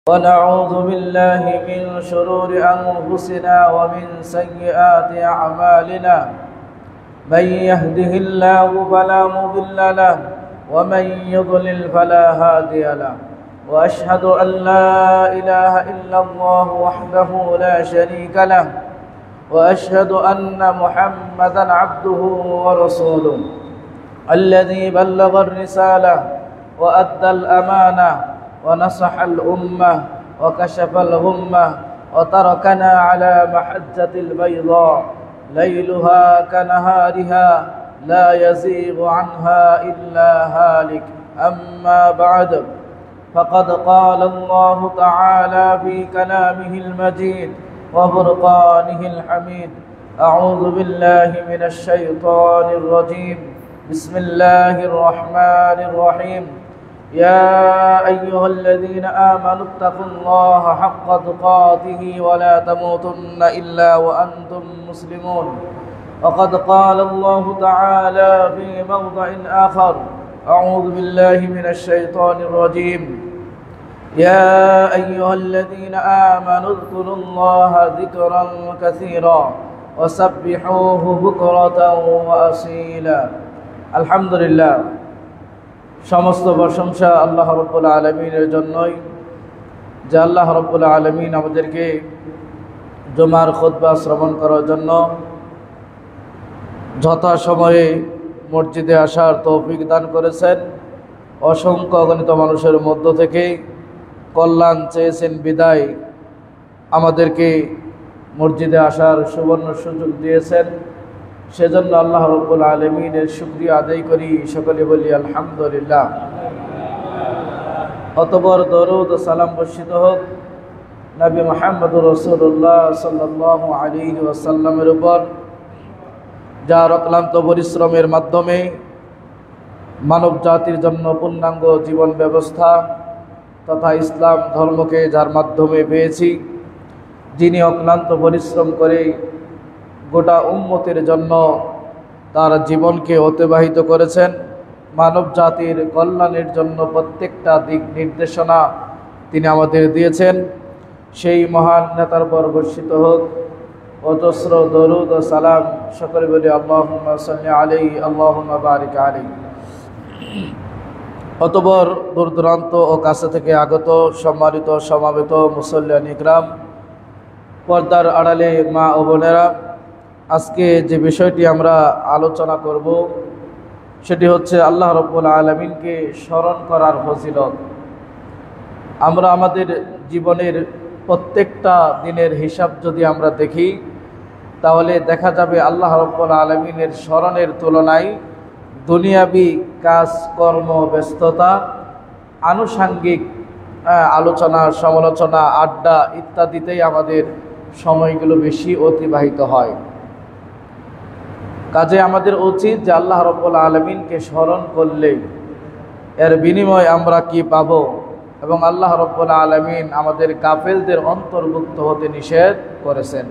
ونعوذ بالله من شرور أنفسنا ومن سيئات أعمالنا من يهده الله فلا مضل له ومن يضلل فلا هادي له وأشهد أن لا إله إلا الله وحده لا شريك له وأشهد أن محمدا عبده ورسوله الذي بلغ الرسالة وأدى الأمانة ونصح الأمة وكشف الغمة وتركنا على محجة البيضاء ليلها كنهارها لا يزيغ عنها إلا هالك أما بعد فقد قال الله تعالى في كلامه المجيد وفرقانه الحميد أعوذ بالله من الشيطان الرجيم بسم الله الرحمن الرحيم يا أيها الذين آمنوا اتقوا الله حق تقاته ولا تموتن إلا وأنتم مسلمون وقد قال الله تعالى في موضع آخر أعوذ بالله من الشيطان الرجيم يا أيها الذين آمنوا اذكروا الله ذكرا كثيرا وسبحوه بكرة وأصيلا الحمد لله সমস্ত প্রশংসা আল্লাহ রাব্বুল আলামিনের জন্যই, যে আল্লাহ রাব্বুল আলামিন আমাদেরকে জুমার খুতবা শ্রবণ করার জন্য যথাসময়ে মসজিদে আসার তৌফিক দান করেছেন। অসংখ্য অগণিত মানুষের মধ্য থেকে কল্যাণ চেয়েছেন বিদায় আমাদেরকে মসজিদে আসার সুবর্ণ সুযোগ দিয়েছেন। সেজন্য আল্লাহ রাব্বুল আলামিনের শুকরিয়া আদায় করি, সকলে বলি আলহামদুলিল্লাহ। অতঃপর দরুদ ও সালাম বর্ষিত হোক নবী মুহাম্মদুর রাসূলুল্লাহ সাল্লাল্লাহু আলাইহি ওয়াসাল্লামের উপর, যার অক্লান্ত পরিশ্রমের মাধ্যমে মানব জাতির জন্য পূর্ণাঙ্গ জীবন ব্যবস্থা তথা ইসলাম ধর্মকে যার মাধ্যমে পেয়েছি, যিনি অক্লান্ত পরিশ্রম করে গোটা উম্মতের জন্য তার জীবনকে অতিবাহিত করেছেন, মানব জাতির কল্যাণের জন্য প্রত্যেকটা দিক নির্দেশনা তিনি আমাদের দিয়েছেন। সেই মহান নেতার পর বর্ষিত হোক অজস্র দরুদ ও সালাম, সকলে বলি আল্লাহুম্মা সাল্লি আলাইহি আল্লাহুম্মা বারিক আলাইহি। অতঃপর দূর দূরান্ত ও কাছে থেকে আগত সম্মানিত সমাবেত মুসল্লিয়ান ইকরাম, পর্দার আড়ালে মা ও বোনেরা, আজকে যে বিষয়টি আমরা আলোচনা করব সেটি হচ্ছে আল্লাহ রাব্বুল আলামিনকে স্মরণ করার ফজিলত। আমরা আমাদের জীবনের প্রত্যেকটা দিনের হিসাব যদি আমরা দেখি, তাহলে দেখা যাবে আল্লাহ রাব্বুল আলামিনের স্মরণের তুলনায় দুনিয়াবি কাজকর্ম, ব্যস্ততা, আনুষাঙ্গিক আলোচনা, সমালোচনা, আড্ডা ইত্যাদিতেই আমাদের সময়গুলো বেশি অতিবাহিত হয়। কাজে আমাদের উচিত যে আল্লাহ রাব্বুল আলামিনকে স্মরণ করলে এর বিনিময়ে আমরা কি পাব, এবং আল্লাহ রাব্বুল আলামিন আমাদের গাফেলদের অন্তর্ভুক্ত হতে নিষেধ করেছেন।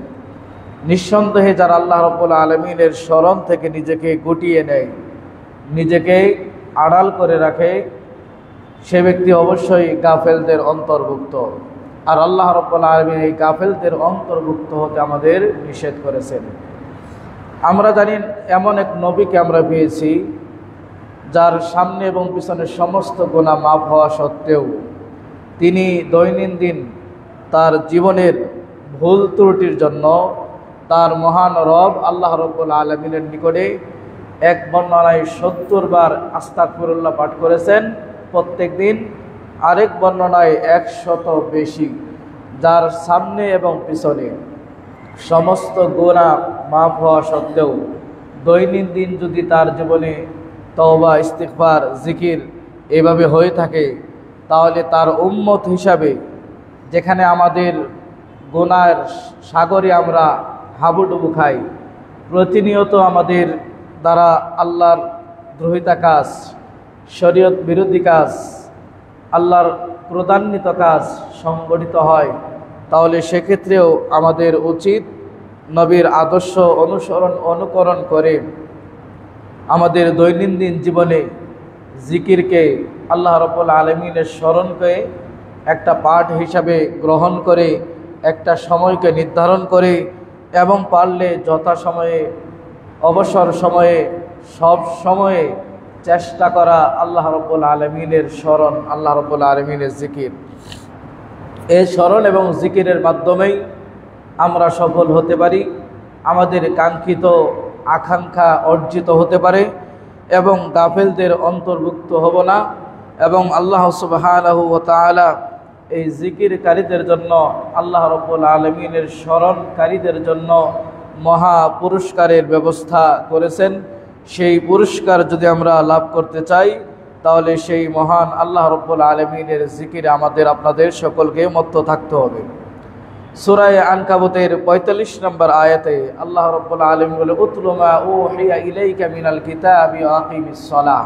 নিঃসন্দেহে যারা আল্লাহ রাব্বুল আলামিনের স্মরণ থেকে নিজেকে গুটিয়ে নেয়, নিজেকে আড়াল করে রাখে, সে ব্যক্তি অবশ্যই গাফেলদের অন্তর্ভুক্ত। আর আল্লাহ রাব্বুল আলামিন এই গাফেলদের অন্তর্ভুক্ত হতে আমাদের নিষেধ করেছেন। আমরা জানি এমন এক নবীকে আমরা পেয়েছি যার সামনে এবং পিছনের সমস্ত গুনাহ মাফ হওয়া সত্ত্বেও তিনি দৈনন্দিন তার জীবনের ভুল ত্রুটির জন্য তার মহান রব আল্লাহ রাব্বুল আলামিনের নিকটে এক বর্ণনায় 70 বার আস্তাগফিরুল্লাহ পাঠ করেছেন প্রত্যেক দিন, আরেক বর্ণনায় 100 বেশি, যার সামনে এবং পিছনে সমস্ত গুনাহ মাফ হওয়া সত্ত্বেও দৈনন্দিন যদি তার জীবনে তওবা, ইস্তিগফার, জিকির এভাবে হয়ে থাকে, তাহলে তার উম্মত হিসাবে যেখানে আমাদের গুনাহের সাগরে আমরা হাবুডুবু খাই, প্রতিনিয়ত আমাদের দ্বারা আল্লাহর দ্রোহিতা কাজ, শরীয়ত বিরোধী কাজ, আল্লাহর প্রদান্বিত কাজ সংগঠিত হয়, তাহলে সেক্ষেত্রেও আমাদের উচিত নবীর আদর্শ অনুকরণ করে আমাদের দৈনন্দিন জীবনে জিকিরকে, আল্লাহ রাব্বুল আলামিনের স্মরণকে একটা পাঠ হিসাবে গ্রহণ করে একটা সময়কে নির্ধারণ করে এবং পারলে যথাসময়ে অবসর সময়ে সব সময়ে চেষ্টা করা আল্লাহ রাব্বুল আলামিনের স্মরণ, আল্লাহ রাব্বুল আলামিনের জিকির। এই স্মরণ এবং জিকিরের মাধ্যমেই আমরা সফল হতে পারি, আমাদের কাঙ্ক্ষিত আকাঙ্ক্ষা অর্জিত হতে পারে এবং গাফেলদের অন্তর্ভুক্ত হব না। এবং আল্লাহ সুবহানাহু ওয়া তাআলা এই জিকিরকারীদের জন্য, আল্লাহ রাব্বুল আলামিনের স্মরণকারীদের জন্য মহা পুরস্কারের ব্যবস্থা করেছেন। সেই পুরস্কার যদি আমরা লাভ করতে চাই তাহলে সেই মহান আল্লাহ রাব্বুল আলামিনের জিকিরে আমাদের আপনাদের সকলকে মত্ত থাকতে হবে। সূরা আনকাবুতের ৪৫ নম্বর আয়াতে আল্লাহ রাব্বুল আলামিন বলে, উতলু মা উহিয়া ইলাইকা মিনাল কিতাবি ওয়া আকিমিস সালাহ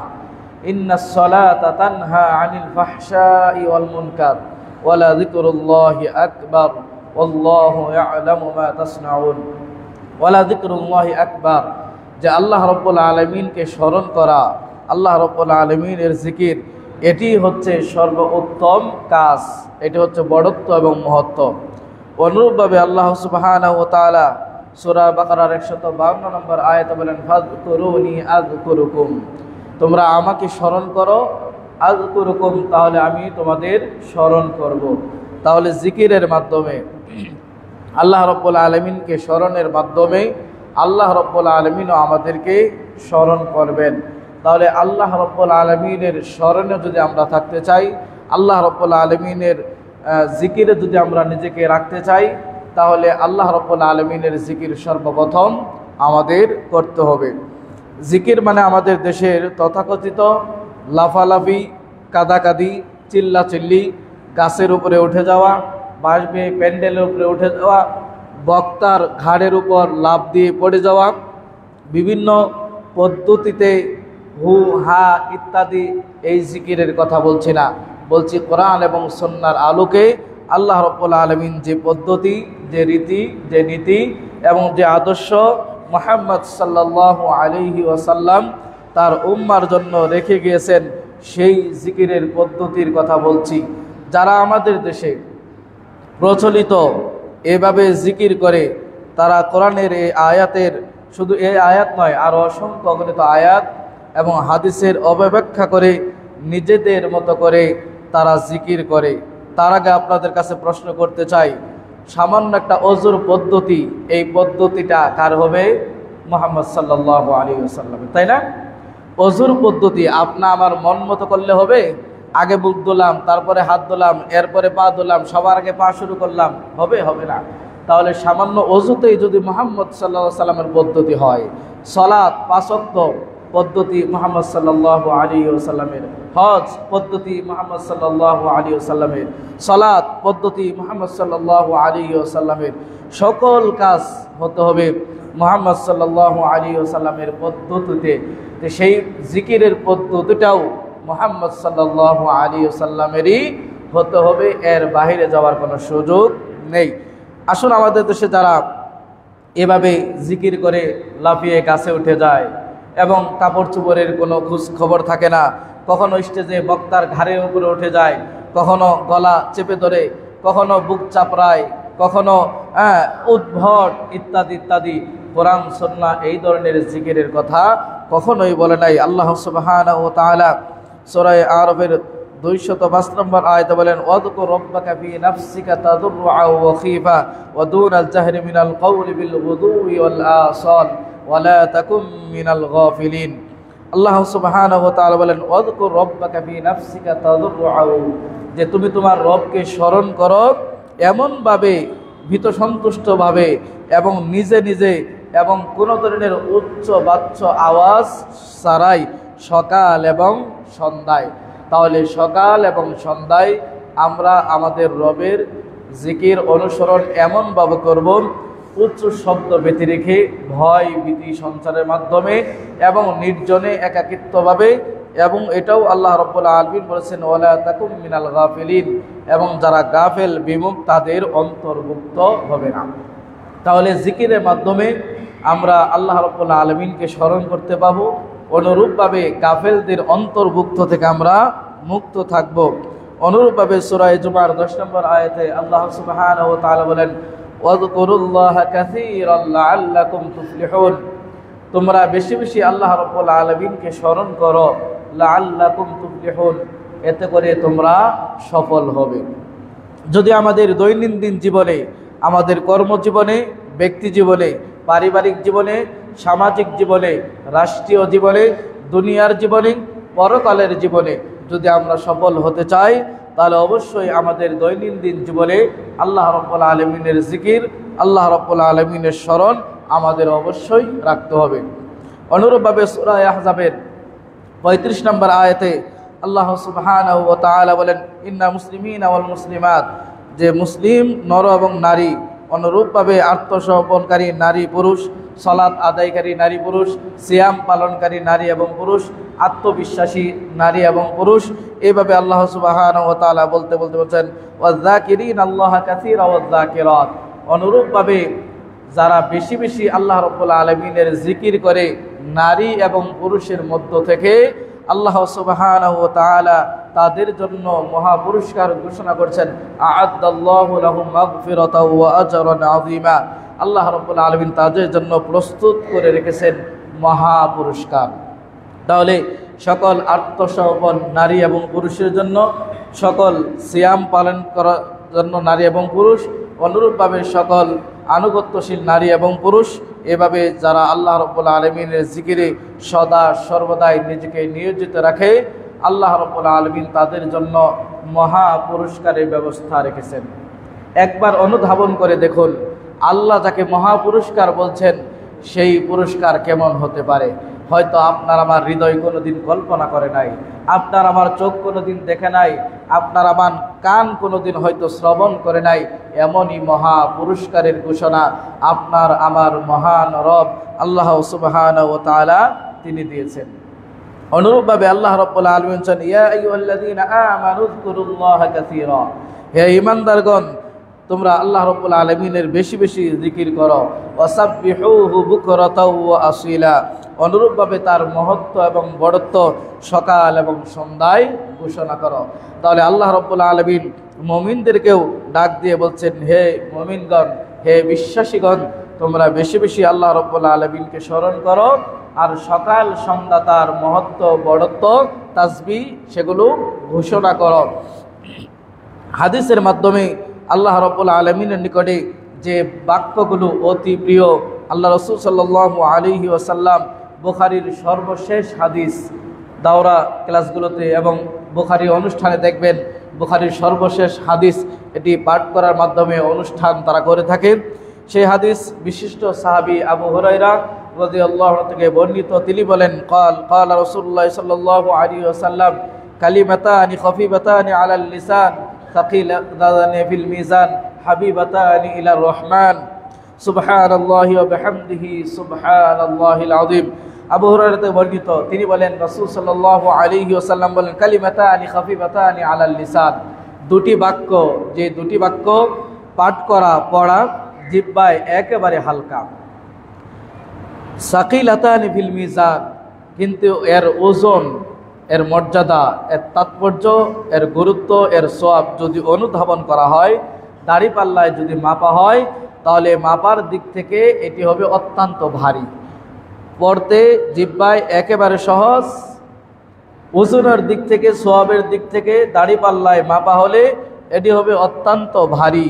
ইন্নাস সালাতা তানহা আনিল ফাহশাই ওয়াল মুনকার ওয়া লা যিকরুল্লাহি আকবার ওয়াল্লাহু ইয়ালামু মা তাসনাউন। ওয়া লা যিকরুল্লাহি আকবার, যে আল্লাহ রাব্বুল আলামিনকে স্মরণ করা, আল্লাহ রাব্বুল আলামিনের জিকির, এটি হচ্ছে সর্বোত্তম কাজ, এটি হচ্ছে বড়ত্ব এবং মহত্ব। অনুরূপভাবে আল্লাহ সুবহানাহু ওয়া তাআলা সূরা বাকারার ১৫২ নম্বর আয়াতে বলেন, ফাযকুরুনি আযকুরুকুম, তোমরা আমাকে স্মরণ করো, আযকুরুকুম, তাহলে আমি তোমাদের স্মরণ করব। তাহলে জিকিরের মাধ্যমে, আল্লাহ রাব্বুল আলামিনকে স্মরণের মাধ্যমে আল্লাহ রাব্বুল আলামিনও আমাদেরকে স্মরণ করবেন। তাহলে আল্লাহ রাব্বুল আলামিনের স্মরণে যদি আমরা থাকতে চাই, আল্লাহ রাব্বুল আলামিনের জিকিরে যদি আমরা নিজেকে রাখতে চাই, তাহলে আল্লাহ রাব্বুল আলামিনের জিকির সর্বপ্রথম আমাদের করতে হবে। জিকির মানে আমাদের দেশের তথাকথিত লাফালাফি, কাদাকাদি, চিল্লাচিল্লি, গাছের উপরে উঠে যাওয়া, বাঁশ বেয়ে প্যান্ডেলের উপরে উঠে যাওয়া, বক্তার ঘাড়ের উপর লাফ দিয়ে পড়ে যাওয়া, বিভিন্ন পদ্ধতিতে হু হা ইত্যাদি, এই জিকিরের কথা বলছি না, বলছি কোরআন এবং সুন্নাহর আলোকে আল্লাহ রাব্বুল আলামিন যে পদ্ধতি, যে রীতি, যে নীতি এবং যে আদর্শ মুহাম্মদ সাল্লাল্লাহু আলাইহি ওয়াসাল্লাম তার উম্মার জন্য রেখে গিয়েছেন, সেই জিকিরের পদ্ধতির কথা বলছি। যারা আমাদের দেশে প্রচলিত এভাবে জিকির করে, তারা কোরআনের এই আয়াতের, শুধু এই আয়াত নয়, আরও অসংখ্য অগণিত আয়াত এবং হাদিসের অবব্যাখ্যা করে নিজেদের মতো করে তারা জিকির করে। তার আগে আপনাদের কাছে প্রশ্ন করতে চাই, সামান্য একটা অজুর পদ্ধতি, এই পদ্ধতিটা কার হবে? মুহাম্মদ সাল্লাল্লাহু আলাইহি ওয়াসাল্লাম, তাই না? অজুর পদ্ধতি আপনা আমার মন মতো করলে হবে? আগে বুক ধুলাম, তারপরে হাত ধুলাম, এরপরে পা ধুলাম, সবার আগে পা শুরু করলাম, হবে? হবে না। তাহলে সামান্য অজুতেই যদি মুহাম্মদ সাল্লাল্লাহু আলাইহি ওয়াসাল্লামের পদ্ধতি হয়, সালাত ৫ ওয়াক্ত পদ্ধতি মুহাম্মদ সাল্লাল্লাহু আলাইহি ওয়াসাল্লামের, হজ পদ্ধতি মুহাম্মদ সাল্লাল্লাহু আলাইহি ওয়াসাল্লামের, সালাত পদ্ধতি মুহাম্মদ সাল্লাল্লাহু আলাইহি ওয়াসাল্লামের, সকল কাজ হতে হবে মুহাম্মদ সাল্লাল্লাহু আলাইহি ওয়াসাল্লামের পদ্ধতিতে। সেই জিকিরের পদ্ধতিটাও মুহাম্মদ সাল্লাল্লাহু আলাইহি ওয়াসাল্লামেরই হতে হবে, এর বাইরে যাওয়ার কোনো সুযোগ নেই। আসুন, আমাদের দেশে যারা এভাবে জিকির করে লাফিয়ে গাছে উঠে যায় এবং কাপড় চোপড়ের কোনো খোঁজ খবর থাকে না, কখনো স্টেজে বক্তার ঘাড়ের উপরে উঠে যায়, কখনো গলা চেপে ধরে, কখনো বুক চাপড়ায়, কখনো উদ্ভট ইত্যাদি ইত্যাদি, কোরআন সুন্নাহ এই ধরনের জিকিরের কথা কখনোই বলে নাই। আল্লাহ সুবহানাহু ওয়া তাআলা সূরা আরাফের ২০৫ নম্বর আয়াতে বলেন, ওয়াযকুর রাব্বাকা ফী নাফসিকা তাদাররুআ ওয়া খীফা ওয়া দুনাল জাহরি মিনাল কওলি বিল গুদুই ওয়াল আসাল ওয়া লা তাকুম মিনাল গাফিলিন। আল্লাহ সুবহানাহু ওয়া তাআলা বলেন, ওয়াযকুর রাব্বাকা ফী নাফসিকা তাদাররুআ, যে তুমি তোমার রবকে স্মরণ করো এমনভাবে, ভীত সন্তুষ্টভাবে এবং নিজে নিজে, এবং কোনো ধরনের উচ্চ বাচ্চ আওয়াজ ছাড়াই, সকাল এবং সন্ধ্যায়। তাহলে সকাল এবং সন্ধ্যায় আমরা আমাদের রবের জিকির অনুসরণ এমনভাবে করব, উচ্চ শব্দ ব্যতি রেখে, ভয় ভীতি সঞ্চারের মাধ্যমে এবং নির্জনে একাকিত্বভাবে। এবং এটাও আল্লাহ রাব্বুল আলামিন বলেছেন, ওয়ালা তাকুম মিনাল গাফিলিন, এবং যারা গাফেল বিমুখ তাদের অন্তর্ভুক্ত হবে না। তাহলে জিকিরের মাধ্যমে আমরা আল্লাহ রাব্বুল আলামিনকে স্মরণ করতে পাবো, অনুরূপভাবে গাফেলদের অন্তর্ভুক্ত থেকে আমরা মুক্ত থাকব। অনুরূপভাবে সূরা জুমার 10 নম্বর আয়াতে আল্লাহ সুবহানাহু ওয়া তাআলা বলেন ওয়াযকুরুল্লাহা কাসীরান লাআল্লাকুম তুফলিহুন, তোমরা বেশি বেশি আল্লাহ রাব্বুল আলামিনকে স্মরণ করো, লাআল্লাকুম তুফলিহুন, এতে করে তোমরা সফল হবে। যদি আমাদের দৈনন্দিন জীবনে, আমাদের কর্মজীবনে, ব্যক্তি জীবনে, পারিবারিক জীবনে, সামাজিক জীবনে, রাষ্ট্রীয় জীবনে, দুনিয়ার জীবনে, পরকালের জীবনে যদি আমরা সফল হতে চাই, তাহলে অবশ্যই আমাদের দৈনন্দিন জীবনে আল্লাহ রাব্বুল আলামিনের জিকির, আল্লাহ রাব্বুল আলামিনের স্মরণ আমাদের অবশ্যই রাখতে হবে। অনুরূপভাবে সূরা আহজাবের 35 নম্বর আয়াতে আল্লাহ সুবহানাহু ওয়া তাআলা বলেন ইন্না মুসলিমিনা ওয়াল মুসলিমাত, যে মুসলিম নর এবং নারী, অনুরূপভাবে আত্মসমর্পণকারী নারী পুরুষ, সালাত আদায়কারী নারী পুরুষ, সিয়াম পালনকারী নারী এবং পুরুষ, আত্মবিশ্বাসী নারী এবং পুরুষ, এইভাবে আল্লাহ সুবহানাহু ওয়া তাআলা বলতে বলছেন ওয়াযাকিরিনা আল্লাহা কাসীরা ওয়াযাকিরাত, অনুরূপভাবে যারা বেশি বেশি আল্লাহ রাব্বুল আলামিনের জিকির করে নারী এবং পুরুষের মধ্য থেকে আল্লাহ সুবহানাহু ওয়া তাআলা তাদের জন্য মহা পুরস্কার ঘোষণা করছেন, আ'আদ্দাল্লাহু লাহুম মাগফিরাতাও ওয়া আজরান আযীমা, আল্লাহ রাব্বুল আলামিন তাদের জন্য প্রস্তুত করে রেখেছেন মহা পুরস্কার। তাহলে সকল আত্মসমর্পণ নারী এবং পুরুষের জন্য, সকল সিয়াম পালন করার জন্য নারী এবং পুরুষ, অনুরূপভাবে সকল আনুগত্যশীল নারী এবং পুরুষ, এভাবে যারা আল্লাহ রাব্বুল আলামিনের জিকিরে সদা সর্বদাই নিজেকে নিয়োজিত রাখে, আল্লাহ রাব্বুল আলামিন তাদের জন্য মহা পুরস্কারের ব্যবস্থা রেখেছেন। একবার অনুধাবন করে দেখুন, আল্লাহ যাকে মহা পুরস্কার বলছেন সেই পুরস্কার কেমন হতে পারে। হয়তো আপনার আমার হৃদয় কোনোদিন কল্পনা করে নাই, আপনার আমার চোখ কোনোদিন দেখে নাই, আপনার আমার কান কোনোদিন হয়তো শ্রবণ করে নাই, এমনই মহা পুরস্কারের ঘোষণা আপনার আমার মহান রব আল্লাহ সুবহানাহু ওয়া তাআলা তিনি দিয়েছেন। অনুরূপভাবে আল্লাহ রাব্বুল আলামিন বলেন ইয়া আইয়ুহাল্লাযীনা আমানু যকুরুল্লাহা কাসীরা, হে ঈমানদারগণ তোমরা আল্লাহ রাব্বুল আলামিনের বেশি বেশি জিকির করো, ওয়াসাব্বিহুহু বুকরাতাও ওয়া আসীলা, অনুরূপভাবে তার মহত্ব এবং বড়ত্ব সকাল এবং সন্ধ্যায় ঘোষণা করো। তাহলে আল্লাহ রাব্বুল আলামিন মুমিনদেরকেও ডাক দিয়ে বলছেন, হে মুমিনগণ, হে বিশ্বাসীগণ, তোমরা বেশি বেশি আল্লাহ রাব্বুল আলামিনকে স্মরণ করো, আর সকাল সন্ধ্যা তার মহত্ব বড়ত্ব তাসবিহ সেগুলো ঘোষণা করো। হাদিসের মাধ্যমে আল্লাহ রাব্বুল আলামিনের নিকটে যে বাক্যগুলো অতি প্রিয়, আল্লাহ রাসূল সাল্লাল্লাহু আলাইহি ওয়াসাল্লাম বুখারীর সর্বশেষ হাদিস দাওরা ক্লাসগুলোতে এবং বুখারী অনুষ্ঠানে দেখবেন বুখারীর সর্বশেষ হাদিস এটি পাঠ করার মাধ্যমে অনুষ্ঠান তারা করে থাকেন। সেই হাদিস বিশিষ্ট সাহাবী আবু হুরায়রা রাদিয়াল্লাহু আনহু থেকে বর্ণিত। তিনি বলেন ক্বালা রাসূলুল্লাহ সাল্লাল্লাহু আলাইহি ওয়াসাল্লাম কালিমাতানি খাফিফাতানি আলাল লিসান সাকিলাতানি ফিল মিজান হাবিবাতানি ইলার রহমান সুবহানাল্লাহি ওয়া বিহামদিহি সুবহানাল্লাহিল আযীম। আবু হুরায়রা থেকে বর্ণিত, তিনি বলেন রাসূল সাল্লাল্লাহু আলাইহি ওয়াসাল্লাম বলেন কালিমাতানি খাফিফাতানি আলাল লিসান, দুটি বাক্য, যে দুটি বাক্য পাঠ করা পড়া জিহ্বায় একেবারে হালকা, সাকিলাতানি ফিল মিজান, কিন্তু এর ওজন, এর মর্যাদা, এর তাৎপর্য, এর গুরুত্ব, এর সওয়াব যদি অনুধাবন করা হয়, দাড়িপাল্লায় যদি মাপা হয়, তাহলে মাপার দিক থেকে এটি হবে অত্যন্ত ভারী, পড়তে জিহ্বায় একেবারে সহজ, ওজনের দিক থেকে, সওয়াবের দিক থেকে দাড়িপাল্লায় মাপা হলে এটি হবে অত্যন্ত ভারী।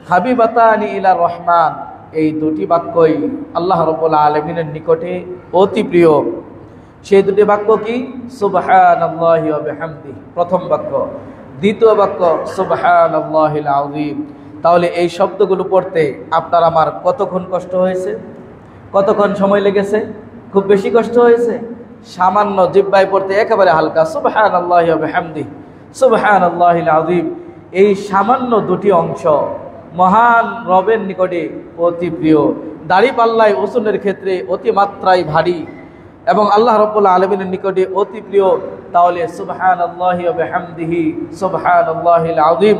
হাবিবাতানি ইলা রহমান, এই দুটি বাক্যই আল্লাহ রাব্বুল আলামিনের নিকটে অতি প্রিয়। সেই দুটি বাক্য কি? সুবহানাল্লাহি ওয়া বিহামদিহি প্রথম বাক্য, দ্বিতীয় বাক্য সুবহানাল্লাহিল আযীম। তাহলে এই শব্দগুলো পড়তে আপনার আমার কতক্ষণ কষ্ট হয়েছে, কতক্ষণ সময় লেগেছে? খুব বেশি কষ্ট হয়েছে? সামান্য জিহ্বায় পড়তে একেবারে হালকা সুবহানাল্লাহি ওয়া বিহামদিহি সুবহানাল্লাহিল আযীম, এই সামান্য দুটি অংশ মহান রবের নিকটে অতি প্রিয়, দাড়িপাল্লায় ওজনের ক্ষেত্রে অতিমাত্রায় ভারী এবং আল্লাহ রাব্বুল আলামিনের নিকটে অতি প্রিয়। তাহলে সুবহানাল্লাহি ওয়া বিহামদিহি সুবহানাল্লাহিল আযীম,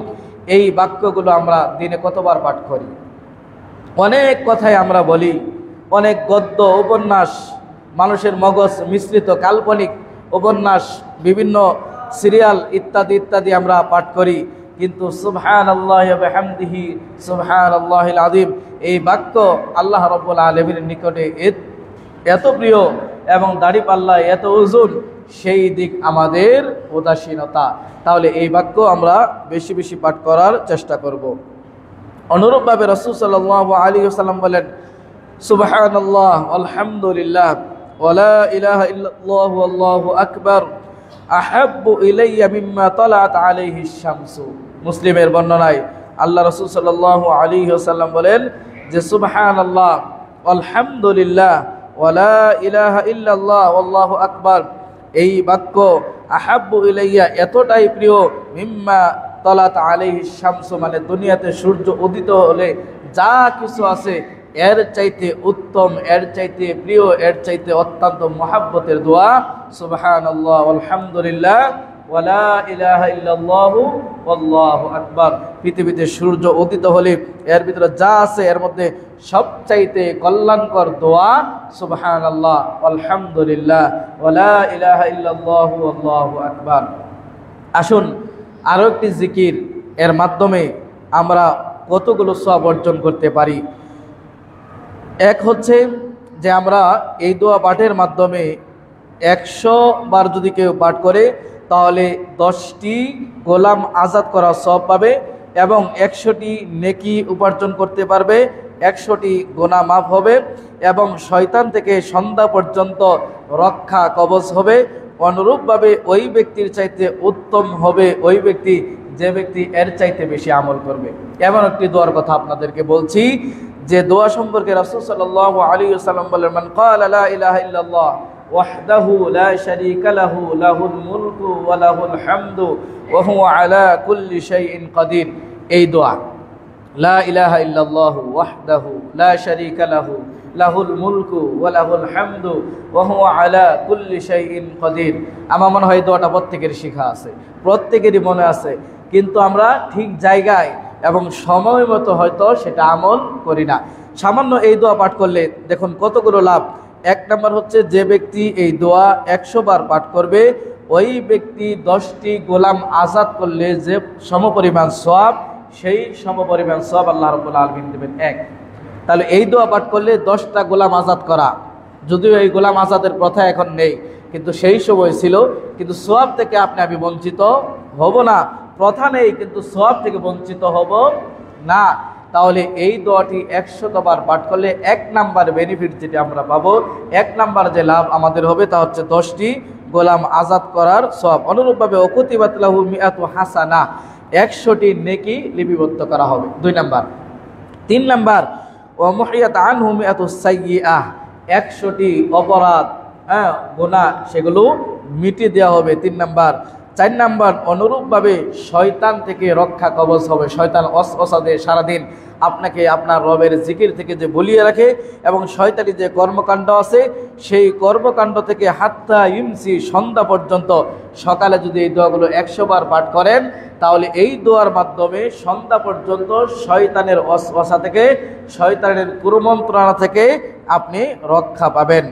এই বাক্যগুলো আমরা দিনে কতবার পাঠ করি? অনেক কথাই আমরা বলি, অনেক গদ্য উপন্যাস, মানুষের মগজ মিশ্রিত কাল্পনিক উপন্যাস, বিভিন্ন সিরিয়াল ইত্যাদি ইত্যাদি আমরা পাঠ করি, কিন্তু সুবহানাল্লাহি ওয়া বিহামদিহি সুবহানাল্লাহিল আযীম এই বাক্য আল্লাহ রাব্বুল আলামিনের নিকটে এত প্রিয় এবং দাড়িপাল্লা এত ওজন, সেই দিক আমাদের উদাসীনতা। তাহলে এই বাক্য আমরা বেশি বেশি পাঠ করার চেষ্টা করব। অনুরূপভাবে রাসূল সাল্লাল্লাহু আলাইহি ওয়াসাল্লাম বলেন, সুবহানাল্লাহ আলহামদুলিল্লাহ ওয়া লা ইলাহা ইল্লাল্লাহু আল্লাহু আকবার আহাব্বু ইলাইয়া মিম্মা তালাআত আলাইহি শামসু। মুসলিমের বর্ণনায় আল্লাহ রাসূল সাল্লাল্লাহু আলাইহি ওয়াসাল্লাম বলেন যে সুবহানাল্লাহ আলহামদুলিল্লাহ ওয়া লা ইলাহা ইল্লাল্লাহ আল্লাহু আকবার এই বাক্য আহাব্বু ইলাইয়া এতটাই প্রিয়, মিম্মা তালাআত আলাইহি শামসু মানে দুনিয়াতে সূর্য উদিত হলে যা কিছু আছে এর চাইতে উত্তম, এর চাইতে প্রিয়, এর চাইতে অত্যন্ত মহাব্বতের দোয়া সুবহানাল্লাহ আলহামদুলিল্লাহ ওয়া লা ইলাহা ইল্লাল্লাহু আল্লাহু আকবার। পৃথিবীতে সূর্য উদিত হলে এর ভিতরে যা আছে এর মধ্যে সবচাইতে কল্যাণকর দোয়া সুবহানাল্লাহ আলহামদুলিল্লাহ ওয়া লা ইলাহা ইল্লাল্লাহু আল্লাহু আকবার। আসুন আরো একটি জিকির, এর মাধ্যমে আমরা কতগুলো সওয়াব অর্জন করতে পারি। এক হচ্ছে যে আমরা এই দোয়া পাঠের মাধ্যমে 100 বার যদি কেউ পাঠ করে তাহলে 10টি গোলাম আজাদ করা সওয়াব পাবে এবং 100টি নেকি উপার্জন করতে পারবে, 100টি গুনাহ মাফ হবে এবং শয়তান থেকে সন্ধ্যা পর্যন্ত রক্ষা কবচ হবে। অনুরূপভাবে ওই ব্যক্তির চাইতে উত্তম হবে ওই ব্যক্তি যে ব্যক্তি এর চাইতে বেশি আমল করবে। এমন একটি দোয়ার কথা আপনাদেরকে বলছি যে দোয়া সম্পর্কে রাসূল সাল্লাল্লাহু আলাইহি ওয়াসাল্লাম বলেন, মান ক্বালা লা ইলাহা ইল্লাল্লাহ ওয়াহদাহু লা শারীকা লাহু লাহুল মুলকু ওয়া লাহুল হামদু ওয়া হুয়া আলা কুল্লি শাইইন কাদির। এই দোয়া লা ইলাহা ইল্লাল্লাহু ওয়াহদাহু লা শারীকা লাহু লাহুল মুলকু ওয়া লাহুল হামদু ওয়া হুয়া আলা কুল্লি শাইইন কাদির। আমার মনে হয় দোয়াটা প্রত্যেকের শেখা আছে, প্রত্যেকেরই মনে আছে, কিন্তু আমরা ঠিক জায়গায় এবং সময় মতো হয়তো সেটা আমল করি না। সামান্য এই দোয়া পাঠ করলে দেখুন কতগুলো লাভ। এক নম্বর হচ্ছে যে ব্যক্তি এই দোয়া 100 বার পাঠ করবে ওই ব্যক্তি 10টি গোলাম আজাদ করলে যে সমপরিমাণ সওয়াব, সেই সমপরিমাণ সওয়াব আল্লাহ রাব্বুল আলামিন দেবেন। এক, তাহলে এই দোয়া পাঠ করলে 10টা গোলাম আজাদ করা, যদিও এই গোলাম আজাদের প্রথা এখন নেই কিন্তু সেই সময় ছিল, কিন্তু সওয়াব থেকে আমি বঞ্চিত হব না। প্রথা নেই কিন্তু সওয়াব থেকে বঞ্চিত হব না। তাহলে এই দোয়াটি 100 বার পাঠ করলে 1 নাম্বার বেনিফিট যেটা আমরা পাবো, 1 নাম্বার যে লাভ আমাদের হবে তা হচ্ছে 10টি গোলাম আজাদ করার সওয়াব। অনুরূপভাবে ওকুতিবাত লাহু মিআতু হাসানা 100টি নেকি লিপিবদ্ধ করা হবে 2 নাম্বার। 3 নাম্বার ওয়া মুহিয়াত আনহু মিআতু সাইয়্যাহ 100টি অপরাধ গুনাহ সেগুলো মিটিয়ে দেওয়া হবে 3 নাম্বার। 4 নাম্বার অনুরূপভাবে শয়তান থেকে রক্ষা কবচ হবে। শয়তান ওয়াসওয়াসাদের সারাদিন আপনাকে আপনার রবের জিকির থেকে যে বলিয়ে রাখে এবং শয়তানি যে কর্মকাণ্ড আছে সেই কর্মকাণ্ড থেকে হাত্তা ইমসি সন্ধ্যা পর্যন্ত সকালে যদি এই দোয়াগুলো 100 বার পাঠ করেন তাহলে এই দোয়ার মাধ্যমে সন্ধ্যা পর্যন্ত শয়তানের ওয়াসওয়াসা থেকে, শয়তানের কুমন্ত্রণা থেকে আপনি রক্ষা পাবেন।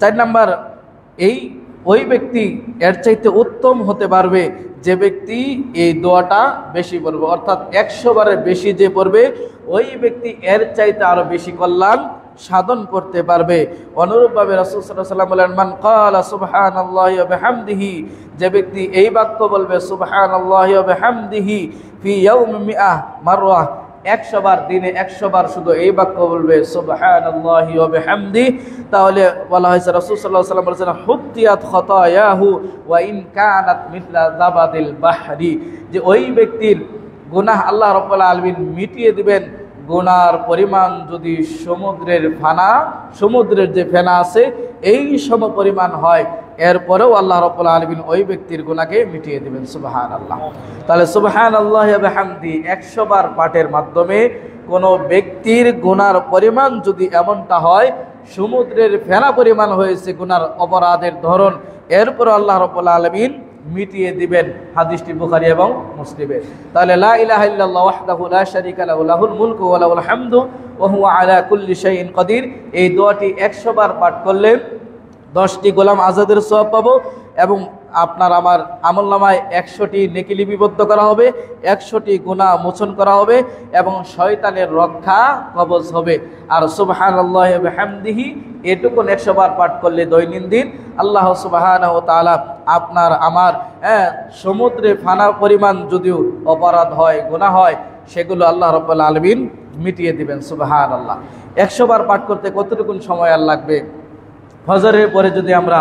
4 নাম্বার ওই ব্যক্তি এর চাইতে উত্তম হতে পারবে যে ব্যক্তি এই দোয়াটা বেশি পড়বে, অর্থাৎ 100 বারের বেশি যে পড়বে ওই ব্যক্তি এর চাইতে আরো বেশি কল্যাণ সাধন করতে পারবে। অনুরূপভাবে রাসূল সাল্লাল্লাহু আলাইহি ওয়াসাল্লাম বলেন, মান ক্বালা সুবহানাল্লাহি ওয়া বিহামদিহি যে ব্যক্তি এই বাক্য বলবে সুবহানাল্লাহি ওয়া বিহামদিহি ফি ইয়াউমি মিআহ মাররা 100 বার, দিনে 100 বার শুধু এই বাক্য বলবে সুবহানাল্লাহি ওয়া বিহামদিহি, তাহলে বলা হয়েছে রাসূল সাল্লাল্লাহু আলাইহি ওয়াসাল্লাম বলেছেন হুত্তিয়াত খাতায়াহু ওয়া ইন কানাত মিথলা যাবাদিল বাহরি যে ওই ব্যক্তির গুনাহ আল্লাহ রাব্বুল আলামিন মিটিয়ে দিবেন। গুনার পরিমাণ যদি সমুদ্রের যে ফেনা আছে এই সম পরিমাণ হয় এরপরেও আল্লাহ রাব্বুল আলামিন ওই ব্যক্তির গুনাহকে মিটিয়ে দিবেন। সুবহানাল্লাহ। তাহলে সুবহানাল্লাহি ওয়া বিহামদিহি 100 বার পাঠের মাধ্যমে কোনো ব্যক্তির গুনার পরিমাণ যদি এমনটা হয় সমুদ্রের ফেনা পরিমাণ হয়েছে গুনার অপরাধের ধরন, এরপর আল্লাহ রাব্বুল আলামিন মিটিয়ে দিবেন। হাদিসটি বুখারী এবং মুসলিমের। তাহলে লা ইলাহা ইল্লাল্লাহ ওয়াহদাহু লা শারীকা লাহু লাহুল মুলকু ওয়া লাহুল হামদু ওয়া হুয়া আলা কুল্লি শাইইন কাদির এই দোয়াটি 100 বার পাঠ করলে 10টি গোলাম আজাদের সওয়াব পাবো এবং আপনার আমার আমলনামায় 100টি নেকি লিপিবদ্ধ করা হবে, 100টি গুনাহ মোচন করা হবে এবং শয়তানের রক্ষা কবচ হবে। আর সুবহানাল্লাহি ওয়া বিহামদিহি এটুকুন 100 বার পাঠ করলে দৈনন্দিন আল্লাহ সুবহানাহু ওয়া তাআলা আপনার আমার সমুদ্রে ফানা পরিমাণ যদিও অপরাধ হয়, গুনাহ হয়, সেগুলো আল্লাহ রাব্বুল আলামিন মিটিয়ে দিবেন। সুবহানাল্লাহ। 100 বার পাঠ করতে কতটুকুন সময় আর লাগবে? ফজরের পরে যদি আমরা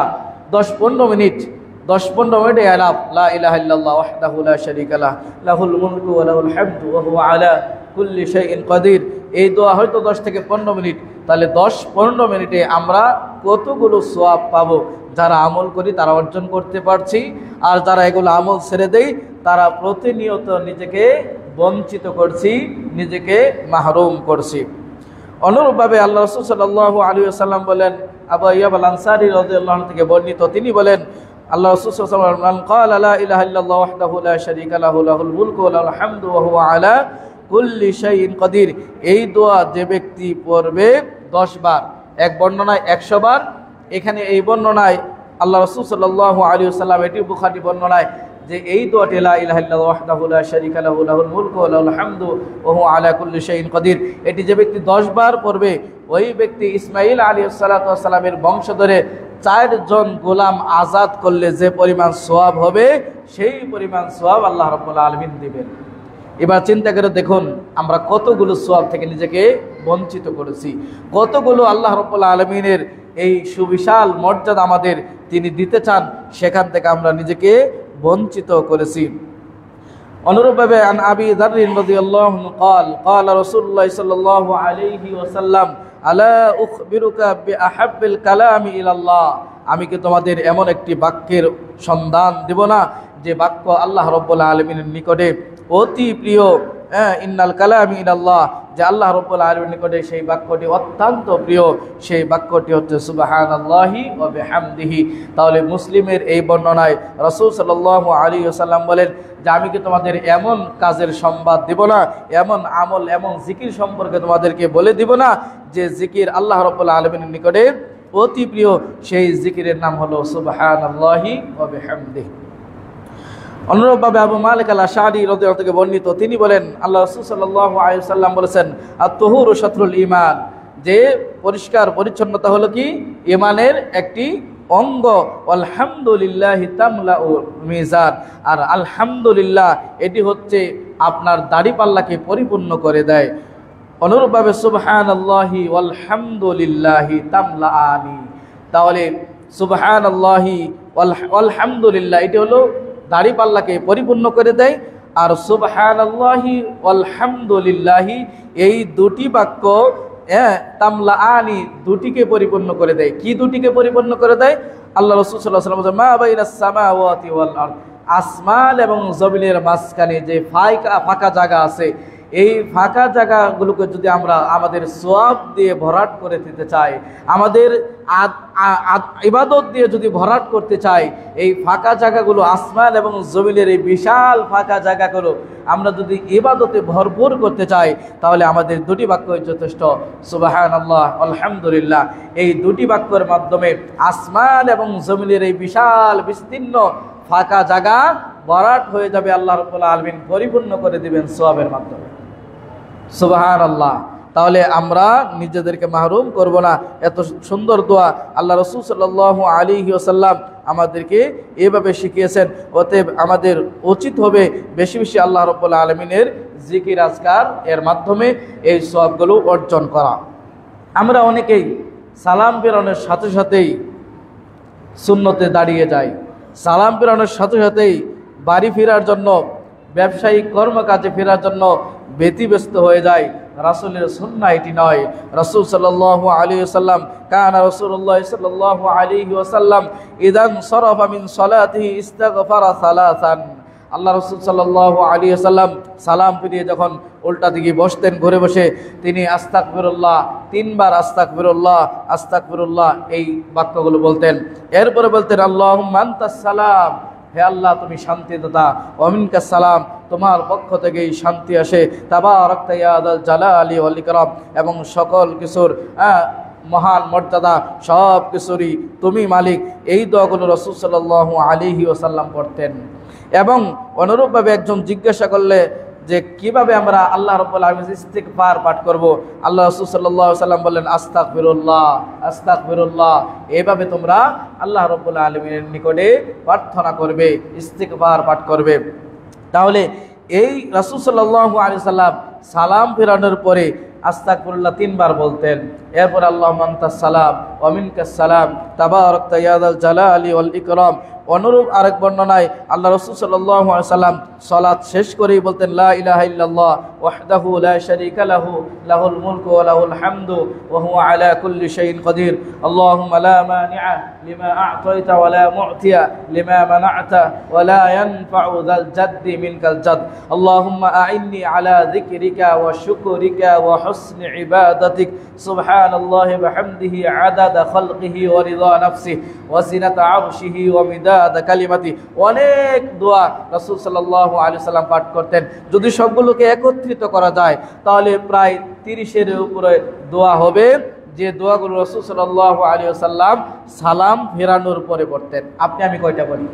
10-15 মিনিটে আলাপ লা ইলাহা ইল্লাল্লাহ ওয়াহদাহু লা শারীকা লাহ লাহুল মুলকু ওয়া লাহুল হামদু ওয়া হুয়া আলা কুল্লি শাইইন কাদির, এই দোয়া হয়তো 10 থেকে 15 মিনিট, তাহলে 10-15 মিনিটে আমরা কতগুলো সওয়াব পাবো। যারা আমল করি তারা অর্জন করতে পারছি, আর যারা এগুলো আমল ছেড়ে দেই তারা প্রতিনিয়ত নিজেকে বঞ্চিত করছি, নিজেকে মাহরুম করছি। অনুরূপভাবে আল্লাহ রাসূল সাল্লাল্লাহু আলাইহি ওয়াসাল্লাম বলেন, আবু আইয়ুব আল আনসারী রাদিয়াল্লাহু আনহু থেকে বর্ণিত, তিনি বলেন আল্লাহ রাসূল সাল্লাল্লাহু আলাইহি ওয়াসাল্লাম মান ক্বালা লা ইলাহা ইল্লাল্লাহ ওয়াহদাহু লা শারীকা লাহু লাহুল মুলকু ওয়া লাহুল হামদু ওয়া হুয়া আলা কুল্লি শাইইন কাদির, এই দোয়া যে ব্যক্তি পড়বে 10 বার, এক বর্ণনায় 100 বার, এখানে এই বর্ণনায় আল্লাহ রাসূল সাল্লাল্লাহু আলাইহি ওয়াসাল্লাম, এটি বুখারী বর্ণনায়, যে এই দোয়াটি লা ইলাহা ইল্লাল্লাহ ওয়াহদাহু লা শারীকা লাহু লাহুল মুলকু ওয়া লাহুল হামদু ওয়া হুয়া আলা কুল্লি শাইইন কাদির, এটি যে ব্যক্তি 10 বার পড়বে, ওই ব্যক্তি ইসমাঈল আলাইহিস সালাতু ওয়াস সালামের বংশধরে 4 জন গোলাম আজাদ করলে যে পরিমাণ সওয়াব হবে, সেই পরিমাণ সওয়াব আল্লাহ রাব্বুল আলামিন দিবেন। এবার চিন্তা করে দেখুন আমরা কতগুলো সওয়াব থেকে নিজেকে বঞ্চিত করেছি, কতগুলো আল্লাহ রাব্বুল আলামিনের এই সুবিশাল মর্যাদা আমাদের তিনি দিতে চান, সেখান থেকে আমরা নিজেকে বঞ্চিত করেছি। অনুরূপভাবে আন আবি যার রাদিয়াল্লাহু আনহু قال قال رسول الله صلى الله عليه وسلم আলা উখবিরুকা বিআহাব্বিল কালামি ইলাল্লাহ, আমি কি তোমাদের এমন একটি বাক্যের সন্ধান দেব না যে বাক্য আল্লাহ রাব্বুল আলামিনের নিকটে অতি প্রিয়। ইন্নাল কালামি ইলাল্লাহ, যে আল্লাহ রাব্বুল আলামিনের নিকটে সেই বাক্যটি অত্যন্ত প্রিয়, সেই বাক্যটি হচ্ছে সুবহানাল্লাহি ওয়া বিহামদিহি। তাহলে মুসলিমের এই বর্ণনায় রাসূল সাল্লাল্লাহু আলাইহি ওয়াসাল্লাম বলেন যে আমি কি তোমাদের এমন কাজের সংবাদ দিব না, এমন আমল, এমন জিকির সম্পর্কে তোমাদেরকে বলে দিব না যে জিকির আল্লাহ রাব্বুল আলামিনের নিকটে অতি প্রিয়, সেই জিকিরের নাম হলো সুবহানাল্লাহি ওয়া বিহামদিহি। অনুরূপভাবে আবু মালিক আল আশআরী রাদিয়াল্লাহু থেকে বর্ণিত, তিনি বলেন আল্লাহ রাসূল সাল্লাল্লাহু আলাইহি ওয়াসাল্লাম বলেছেন আত-তুহুরু শাতরুল ঈমান, যে পরিষ্কার পরিচ্ছন্নতা হলো কি ঈমানের একটি অঙ্গ। আলহামদুলিল্লাহি তামলাউল মিজান, আর আলহামদুলিল্লাহ এটি হচ্ছে আপনার দাড়িপাল্লাকে পরিপূর্ণ করে দেয়। অনুরূপভাবে সুবহানাল্লাহি ওয়ালহামদুলিল্লাহি তামলাআনি, তাহলে সুবহানাল্লাহি ওয়ালহামদুলিল্লাহ এটি হলো দাড়িপাল্লাকে পরিপূর্ণ করে দেয়, আর সুবহানাল্লাহি ওয়ালহামদুলিল্লাহি এই দুটি বাক্য তামলাআনি দুটিকে পরিপূর্ণ করে দেয়। কি দুটিকে পরিপূর্ণ করে দেয়? আল্লাহ রাসূল সাল্লাল্লাহু আলাইহি ওয়াসাল্লাম বলেন মা বাইনাস সামাওয়াতি ওয়াল আরদ, আসমান এবং জমিনের মাঝখানে যে ফাঁকা জায়গা আছে, এই ফাঁকা জায়গাগুলোকে যদি আমরা আমাদের সওয়াব দিয়ে ভরাট করে দিতে চাই, আমাদের ইবাদত দিয়ে যদি ভরাট করতে চাই, এই ফাঁকা জায়গাগুলো আসমান এবং জমিনের এই বিশাল ফাঁকা জায়গাগুলো আমরা যদি ইবাদতে ভরপুর করতে চাই, তাহলে আমাদের দুটি বাক্যই যথেষ্ট। সুবহানাল্লাহ আলহামদুলিল্লাহ, এই দুটি বাক্যের মাধ্যমে আসমান এবং জমিনের এই বিশাল বিস্তীর্ণ ফাঁকা জায়গা ভরাট হয়ে যাবে, আল্লাহ রাব্বুল আলামিন পরিপূর্ণ করে দিবেন সওয়াবের মাধ্যমে। সুবহানাল্লাহ। তাহলে আমরা নিজেদেরকে মাহরুম করব না। এত সুন্দর দোয়া আল্লাহ রাসূল সাল্লাল্লাহু আলাইহি ওয়াসাল্লাম আমাদেরকে এভাবে শিখিয়েছেন। অতএব আমাদের উচিত হবে বেশি বেশি আল্লাহ রাব্বুল আলামিনের জিকির আজকার এর মাধ্যমে এই সওয়াবগুলো অর্জন করা। আমরা অনেকেই সালাম ফেরানোর সাথে সাথেই সুন্নতে দাঁড়িয়ে যাই, সালাম ফেরানোর সাথে সাথেই বাড়ি ফেরার জন্য, ব্যবসায়িক কর্মকাজে ফেরার জন্য ব্যতিব্যস্ত হয়ে যায়। রাসূলের সুন্নাহ এটি নয়। রাসূল সাল্লাল্লাহু আলাইহি ওয়াসাল্লাম কানা রাসূলুল্লাহ সাল্লাল্লাহু আলাইহি ওয়াসাল্লাম ইদান সারাফা মিন সালাতিহি ইস্তাগফারা সালাসান, আল্লাহ রাসূল সাল্লাল্লাহু আলাইহি ওয়াসাল্লাম সালাম ফিরিয়ে যখন উল্টা দিকে বসতেন, ঘরে বসে তিনি আস্তাগফিরুল্লাহ 3 বার আস্তাগফিরুল্লাহ আস্তাগফিরুল্লাহ এই বাক্যগুলো বলতেন। এরপরে বলতেন আল্লাহুম্মা আনতাস সালাম, হে আল্লাহ তুমি শান্তিদাতা, ওয়া মিনকাস সালাম তোমার পক্ষ থেকেই শান্তি আসে, তাবারাকতা ইয়া যাল জালালি ওয়াল ইকরাম, এবং সকল কিছুর মহান মর্যাদা সব কিছুরই তুমি মালিক, এই দোয়াগুলো রাসূল সাল্লাল্লাহু আলাইহি ওয়াসাল্লাম করতেন। এবং অনুরূপভাবে একজন জিজ্ঞাসা করলে যে কিভাবে আমরা আল্লাহ রাব্বুল আলামিনের ইস্তিগফার পাঠ করব, আল্লাহ রাসূল সাল্লাল্লাহু আলাইহি ওয়াসাল্লাম বললেন আস্তাগফিরুল্লাহ আস্তাগফিরুল্লাহ, এইভাবে তোমরা আল্লাহ রাব্বুল আলামিনের নিকটে প্রার্থনা করবে, ইস্তিগফার পাঠ করবে। তাহলে এই রাসূল সাল্লাল্লাহু আলাইহি ওয়াসাল্লাম সালাম ফেরানোর পরে আস্তাগফিরুল্লাহ 3 বার বলতেন। এরপর আল্লাহুম্মা আনতাস সালাম ওয়া মিনকাস সালাম তাবারাকতা ইয়া যাল জালালি ওয়াল ইকরাম। অনুরূপ আরেক বর্ণনায় আল্লাহ রাসূল সাল্লাল্লাহু আলাইহি ওয়াসাল্লাম সালাত শেষ করেই বলতেন লা ইলাহা ইল্লাল্লাহ ওয়াহদাহু লা শারীকা লাহু লাহুল মুলকু ওয়া লাহুল হামদু ওয়া হুয়া আলা কুল্লি শাইইন কাদির। আল্লাহুম্মা লা মানিআ লিমা আ'তাইতা ওয়া লা মু'তিয়া লিমা মানা'তা ওয়া লা ইয়ানফা'ু যাল জাদ্দি মিনকাল জাদ। আল্লাহুম্মা আ'ইন্নি আলা যিকরিকা ওয়া শুকরিকা ওয়া হুসনি ইবাদাতিক। সুবহানাল্লাহি ওয়া বিহামদিহি আদাদা খালকিহি ওয়া রিদা নাফসিহি ওয়া জিনাতা আরশিহি ওয়া মিদাদা কালিমাতি। অনেক দোয়া রাসূল সাল্লাল্লাহু আলাইহি ওয়াসাল্লাম পাঠ করতেন। যদি সবগুলোকে একত্রিত করা যায় তাহলে প্রায় 30-এর উপরে দোয়া হবে, যে দোয়াগুলো রাসূল সাল্লাল্লাহু আলাইহি ওয়াসাল্লাম সালাম ফেরানোর পরে পড়তেন। আপনি আমি কয়টা পড়ি?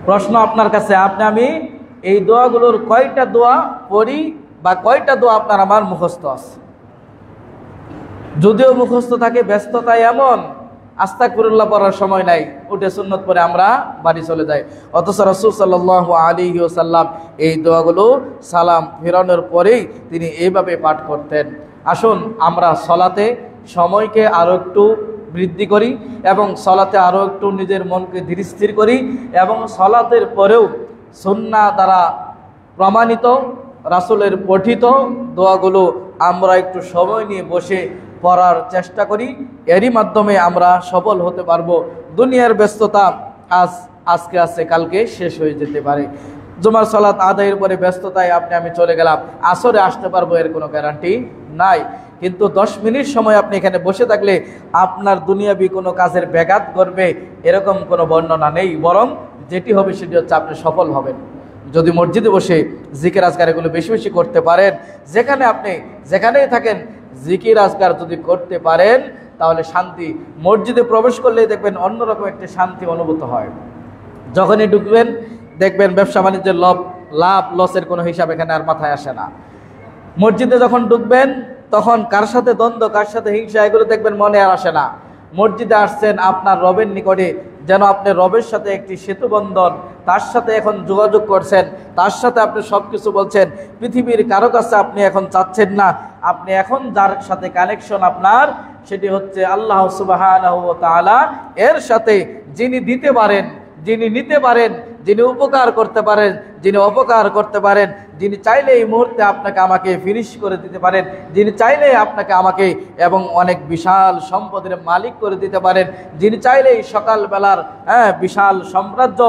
প্রশ্ন আপনার কাছে, আপনি আমি এই দোয়াগুলোর কয়টা দোয়া পড়ি বা কয়টা দোয়া আপনার আমার মুখস্থ আছে? যদিও মুখস্থ থাকে, ব্যস্ততায় এমন আস্তাগফিরুল্লাহ পড়ার সময় নাই, উঠে সুন্নত পরে আমরা বাড়ি চলে যাই। অথচ রাসূল সাল্লাল্লাহু আলাইহি ওয়াসাল্লাম এই দোয়াগুলো সালাম ফেরানোর পরেই তিনি এইভাবে পাঠ করতেন। আসুন আমরা সলাতে সময়কে আরও একটু বৃদ্ধি করি এবং সলাতে আরও একটু নিজের মনকে ধীর স্থির করি, এবং সলাতের পরেও সুন্নাহ দ্বারা প্রমাণিত রাসূলের পঠিত দোয়াগুলো আমরা একটু সময় নিয়ে বসে পড়ার চেষ্টা করি। এরই মাধ্যমে আমরা সফল হতে পারবো। দুনিয়ার ব্যস্ততা আজকে আছে, কালকে শেষ হয়ে যেতে পারে। জুমার সালাত আদায়ের পরে ব্যস্ততায় আপনি আমি চলে গেলাম, আসরে আসতে পারবো এর কোনো গ্যারান্টি নাই। কিন্তু 10 মিনিট সময় আপনি এখানে বসে থাকলে আপনার দুনিয়াবি কোনো কাজের ব্যাঘাত করবে এরকম কোনো বর্ণনা নেই, বরং যেটি হবে সেটি হচ্ছে আপনি সফল হবেন। যদি মসজিদে বসে জিকির আজকার এগুলো বেশি বেশি করতে পারেন, যেখানে আপনি যেখানেই থাকেন জিকির আজকার যদি করতে পারেন তাহলে শান্তি, মসজিদে প্রবেশ করলেই দেখবেন অন্যরকম একটি শান্তি অনুভূত হয়। যখনই ঢুকবেন দেখবেন ব্যবসা বাণিজ্যের লাভ লসের কোনো হিসাব এখানে আর মাথায় আসে না। মসজিদে যখন ঢুকবেন তখন কার সাথে দ্বন্দ্ব, কার সাথে হিংসা, এগুলো দেখবেন মনে আর আসে না। মসজিদে আসছেন আপনার রবের নিকটে, যেন আপনি রবের সাথে একটি সেতু বন্ধন, তার সাথে এখন যোগাযোগ করছেন, তার সাথে আপনি সব কিছু বলছেন। পৃথিবীর কারো কাছে আপনি এখন চাচ্ছেন না, আপনি এখন যার সাথে কানেকশন আপনার সেটি হচ্ছে আল্লাহ সুবহানাহু ওয়া তাআলা। এর সাথে যিনি দিতে পারেন, যিনি নিতে পারেন, যিনি উপকার করতে পারেন, যিনি অপকার করতে পারেন, যিনি চাইলে এই মুহূর্তে আপনাকে আমাকে ফিনিশ করে দিতে পারেন, যিনি চাইলে আপনাকে আমাকে এবং অনেক বিশাল সম্পদের মালিক করে দিতে পারেন, যিনি চাইলে সকালবেলার বিশাল সাম্রাজ্য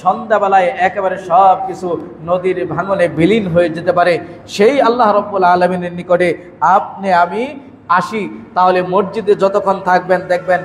সন্ধ্যাবেলায় একেবারে সব কিছু নদীর ভাঙনে বিলীন হয়ে যেতে পারে, সেই আল্লাহ রাব্বুল আলামিনের নিকটে আপনি আমি আসি। তাহলে মসজিদে যতক্ষণ থাকবেন দেখবেন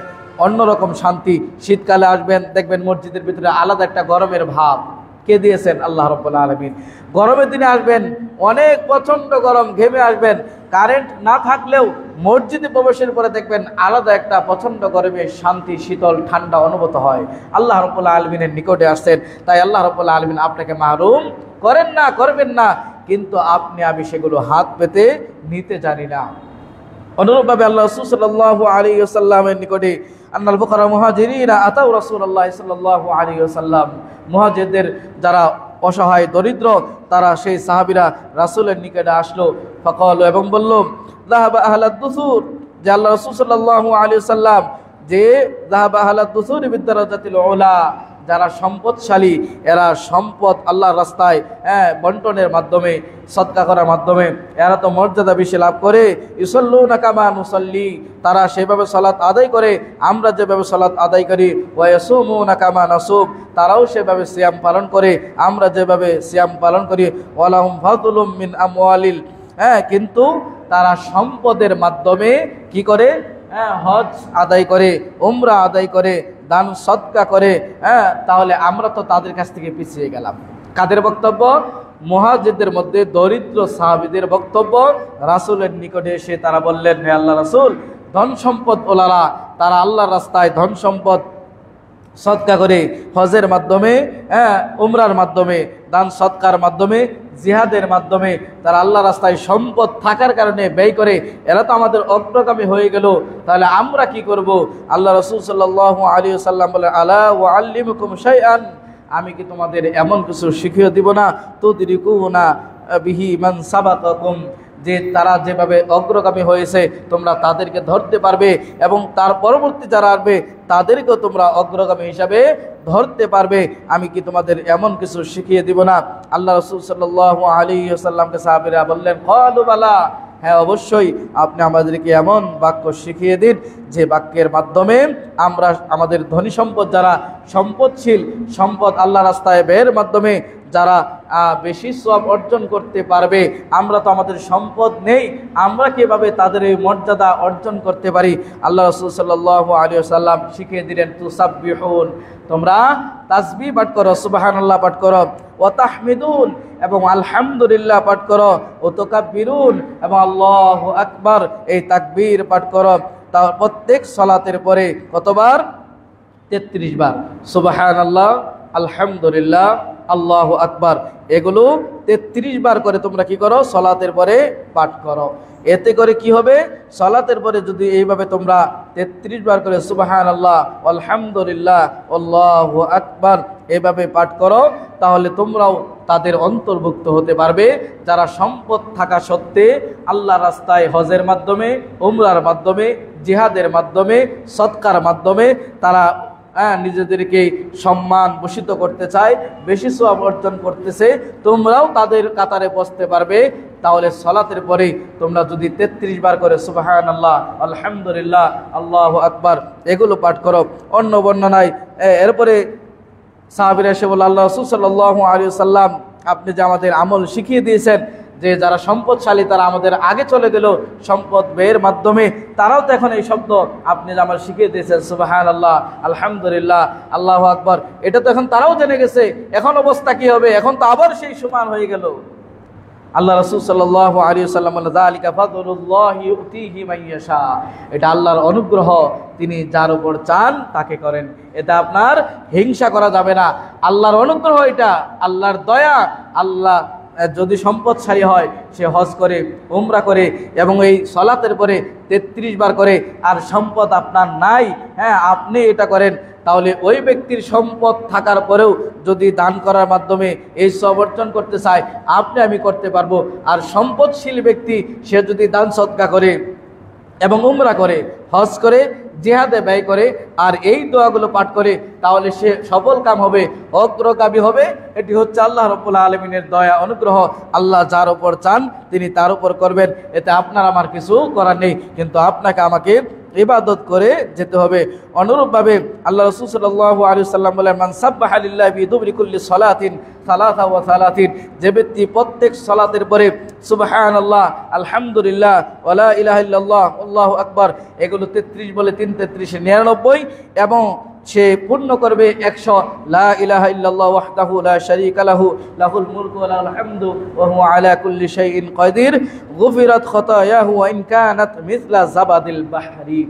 অন্যরকম শান্তি। শীতকালে আসবেন দেখবেন মসজিদের ভিতরে আলাদা একটা গরমের ভাব। কে দিয়েছেন? আল্লাহ রাব্বুল আলামিন। গরমের দিনে আসবেন অনেক প্রচণ্ড গরম, ঘেমে আসবেন। কারেন্ট না থাকলেও মসজিদে প্রবেশের পরে দেখবেন আলাদা একটা প্রচণ্ড গরমে শান্তি, শীতল, ঠান্ডা অনুভূত হয়। আল্লাহ রাব্বুল আলামিনের নিকটে আসছেন, তাই আল্লাহ রাব্বুল আলামিন আপনাকে মাহরুম করেন না, করবেন না, কিন্তু আপনি আমি সেগুলো হাত পেতে নিতে জানি না। অনুরূপভাবে আল্লাহ রাসূল সাল্লাল্লাহু আলাইহি ওয়াসাল্লামের নিকটে আন্নাল ফুকারা মুহাজিরিনা আতাউ রাসূলুল্লাহ সাল্লাল্লাহু আলাইহি ওয়াসাল্লাম, মুহাজিরদের যারা অসহায় দরিদ্র তারা সেই সাহাবীরা রাসূলের নিকটে আসলো। ফাকালু, এবং বলল যাহাবা আহলাদ দুসুর, যে আল্লাহ রাসূল সাল্লাল্লাহু আলাইহি ওয়াসাল্লাম যে যাহাবা আহলাদ দুসুর বিদারাজাতিল উলা, যারা সম্পদশালী এরা সম্পদ আল্লাহর রাস্তায় বন্টনের মাধ্যমে, সদকা করার মাধ্যমে এরা তো মর্যাদা বেশি লাভ করে। ইউসাল্লুনা কামা নুসাল্লি, তারা সেভাবে সালাত আদায় করে আমরা যেভাবে সালাত আদায় করি। ওয়া ইয়াসুমুনা কামা নাসুম, তারাও সেভাবে সিয়াম পালন করে আমরা যেভাবে সিয়াম পালন করি। ওয়ালাহুম ফাদলুম মিন আমওয়ালিল, কিন্তু তারা সম্পদের মাধ্যমে কি করে? হজ আদায় করে, উমরা আদায় করে, দান সদকা করে। তাহলে আমরা তো তাদের কাছ থেকে পিছিয়ে গেলাম। কাদের বক্তব্য? মুহাজিরদের মধ্যে দরিদ্র সাহাবীদের বক্তব্য। রাসূলের নিকটে এসে তারা বললেন, হে আল্লাহ রাসূল, ধন সম্পদ ওলারা তারা আল্লাহর রাস্তায় ধন সম্পদ সদকা করে, হজের মাধ্যমে, উমরার মাধ্যমে, দান সৎকার মাধ্যমে, জিহাদের মাধ্যমে তারা আল্লাহ রাস্তায় সম্পদ থাকার কারণে ব্যয় করে। এরা তো আমাদের অগ্রগামী হয়ে গেল। তাহলে আমরা কি করব? আল্লাহ রাসূল সাল্লাল্লাহু আলাইহি ওয়াসাল্লাম বলে, আলা ওয়া আল্লিমুকুম শাইআন, আমি কি তোমাদের এমন কিছু শিখিয়ে দিব না, তুদরিকুনা বিহি মান সাবাকাকুম, যে তারা যেভাবে অগ্রগামী হয়েছে তোমরা তাদেরকে ধরতে পারবে এবং তার পরবর্তী যারা আসবে তাদেরকেও তোমরা অগ্রগামী হিসাবে ধরতে পারবে। আমি কি তোমাদের এমন কিছু শিখিয়ে দিব না? আল্লাহ রাসূল সাল্লাল্লাহু আলাইহি ওয়াসাল্লামকে সাহাবীরা বললেন, ক্বালু বালা, হ্যাঁ অবশ্যই, আপনি আমাদেরকে এমন বাক্য শিখিয়ে দিন যে বাক্যের মাধ্যমে আমরা আমাদের ধনী সম্পদ, যারা সম্পদশীল, সম্পদ আল্লাহ রাস্তায় ব্যয়ের মাধ্যমে যারা বেশি সওয়াব অর্জন করতে পারবে, আমরা তো আমাদের সম্পদ নেই, আমরা কিভাবে তাদের এই মর্যাদা অর্জন করতে পারি? আল্লাহ রাসূল সাল্লাল্লাহু আলাইহি ওয়াসাল্লাম শিখিয়ে দিলেন, তুসাব্বিহুন, তোমরা তাসবিহ পাঠ করো, সুবহানাল্লাহ পাঠ করো, ওয়া তাহমিদুন, এবং আলহামদুলিল্লাহ পাঠ করো, ও তুকাব্বিরুন, এবং আল্লাহু আকবার, এই তাকবীর পাঠ করো। তা প্রত্যেক সালাতের পরে কতবার? 33 বার সুবহানাল্লাহ, আলহামদুলিল্লাহ, আল্লাহু আকবার, এগুলো 33 বার করে তোমরা কি করো? সালাতের পরে পাঠ করো। এতে করে কি হবে? সালাতের পরে যদি এইভাবে তোমরা 33 বার করে সুবহানাল্লাহ, আলহামদুলিল্লাহ, আল্লাহু আকবার এইভাবে পাঠ করো, তাহলে তোমরাও তাদের অন্তর্ভুক্ত হতে পারবে যারা সম্পদ থাকা সত্ত্বে আল্লাহ রাস্তায় হজের মাধ্যমে, উমরার মাধ্যমে, জিহাদের মাধ্যমে, সৎকার মাধ্যমে তারা নিজেদেরকে সম্মান ভূষিত করতে চায়, বেশি সওয়াব অর্জন করতেছে, তোমরাও তাদের কাতারে বসতে পারবে। তাহলে সালাতের পরে তোমরা যদি 33 বার করে সুবহানাল্লাহ, আলহামদুলিল্লাহ, আল্লাহু আকবার এগুলো পাঠ করো। অন্য বর্ণনায় এরপরে সাহাবীরা এসে বলল, আল্লাহ রাসূল সাল্লাল্লাহু আলাইহি ওয়াসাল্লাম, আপনি যে আমাদের আমল শিখিয়ে দিয়েছেন যে যারা সম্পদশালী তারা আমাদের আগে চলে গেল সম্পদ ব্যয়ের মাধ্যমে, তারাও তো এখন এই শব্দ আপনি যে আমার শিখিয়ে দিয়েছেন সুবহানাল্লাহ, আলহামদুলিল্লাহ, আল্লাহু আকবার, এটা তো এখন তারাও জেনে গেছে, এখন অবস্থা কি হবে? এখন তো আবার সেই সমান হয়ে গেল। আল্লাহ রাসূল সাল্লাল্লাহু আলাইহি ওয়াসাল্লাম বলেন, যালিকা ফাদলুল্লাহি ইউতিহি মান ইয়াশা, এটা আল্লাহর অনুগ্রহ, তিনি যার উপর চান তাকে করেন। এটা আপনার হিংসা করা যাবে না, আল্লাহর অনুগ্রহ, এটা আল্লাহর দয়া। আল্লাহ যদি সম্পদশালী হয়, সে হজ করে, উমরা করে এবং এই সালাতের পরে 33 বার করে, আর সম্পদ আপনার নাই, হ্যাঁ আপনি এটা করেন, তাহলে ওই ব্যক্তির সম্পদ থাকার পরেও যদি দান করার মাধ্যমে এই সওয়াব অর্জন করতে চায়, আপনি আমি করতে পারবো। আর সম্পদশীল ব্যক্তি সে যদি দান সদকা করে এবং উমরা করে, হজ করে, জিহাদে ব্যয় করে, আর এই দোয়াগুলো পাঠ করে, তাহলে সে সফল কাম হবে, অগ্রগামী হবে। এটি হচ্ছে আল্লাহ রাব্বুল আলামিনের দয়া, অনুগ্রহ। আল্লাহ যার উপর চান তিনি তার উপর করবেন, এতে আপনার আমার কিছু করার নেই, কিন্তু আপনাকে আমাকে ইবাদত করে যেতে হবে। অনুরূপভাবে আল্লাহ রাসূল সাল্লাল্লাহু আলাইহি ওয়াসাল্লাম বলেন, মান সাব্বাহা লিল্লাহি ফি দুবরি কুল্লি সালাতিন সালাসা ওয়া সালাতিন, যে ব্যক্তি প্রত্যেক সালাতের পরে সুবহানাল্লাহ, আলহামদুলিল্লাহ, ওয়া লা ইলাহা ইল্লাল্লাহ, আল্লাহু আকবার এগুলো 33 বলে 3 33 99, এবং সে পূর্ণ করবে 100 লা ইলাহা ইল্লাল্লাহ ওয়াহদাহু লা শারীকা লাহু লাহুল মুলকু ওয়া লাহুল হামদু ওয়া হুয়া আলা কুল্লি শাইইন কাদির গুফিরাত খাতায়াহু ওয়া ইন কানাত মিছলা যাবাদিল বাহরি।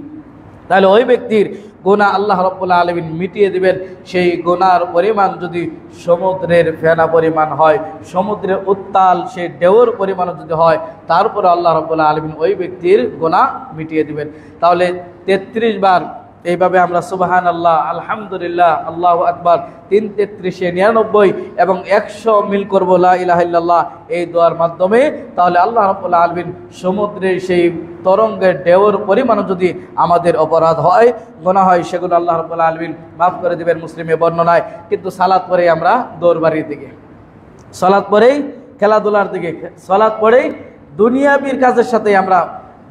তাহলে ওই ব্যক্তির গুনাহ আল্লাহ রাব্বুল আলামিন মিটিয়ে দিবেন। সেই গুনার পরিমাণ যদি সমুদ্রের ফেনা পরিমাণ হয়, সমুদ্রের উত্তাল সে ঢেউর পরিমাণ যদি হয়, তারপরে আল্লাহ রাব্বুল আলামিন ওই ব্যক্তির গুনাহ মিটিয়ে দিবেন। তাহলে 33 বার এইভাবে আমরা সুবহানাল্লাহ, আলহামদুলিল্লাহ, আল্লাহু আকবার 3 33 99 এবং 100 মিল করব লা ইলাহা ইল্লাল্লাহ এই দোয়ার মাধ্যমে। তাহলে আল্লাহ রাব্বুল আলামিন সমুদ্রের সেই তরঙ্গের ঢেউর পরিমাণ যদি আমাদের অপরাধ হয়, গুনাহ হয়, সেগুলো আল্লাহ রাব্বুল আলামিন মাফ করে দিবেন মুসলিমে বর্ণনায়। কিন্তু সালাত পরেই আমরা দৌড়বাড়ির দিকে, সালাত পরেই খেলাধুলার দিকে, সালাত পরেই দুনিয়াবির কাজের সাথে আমরা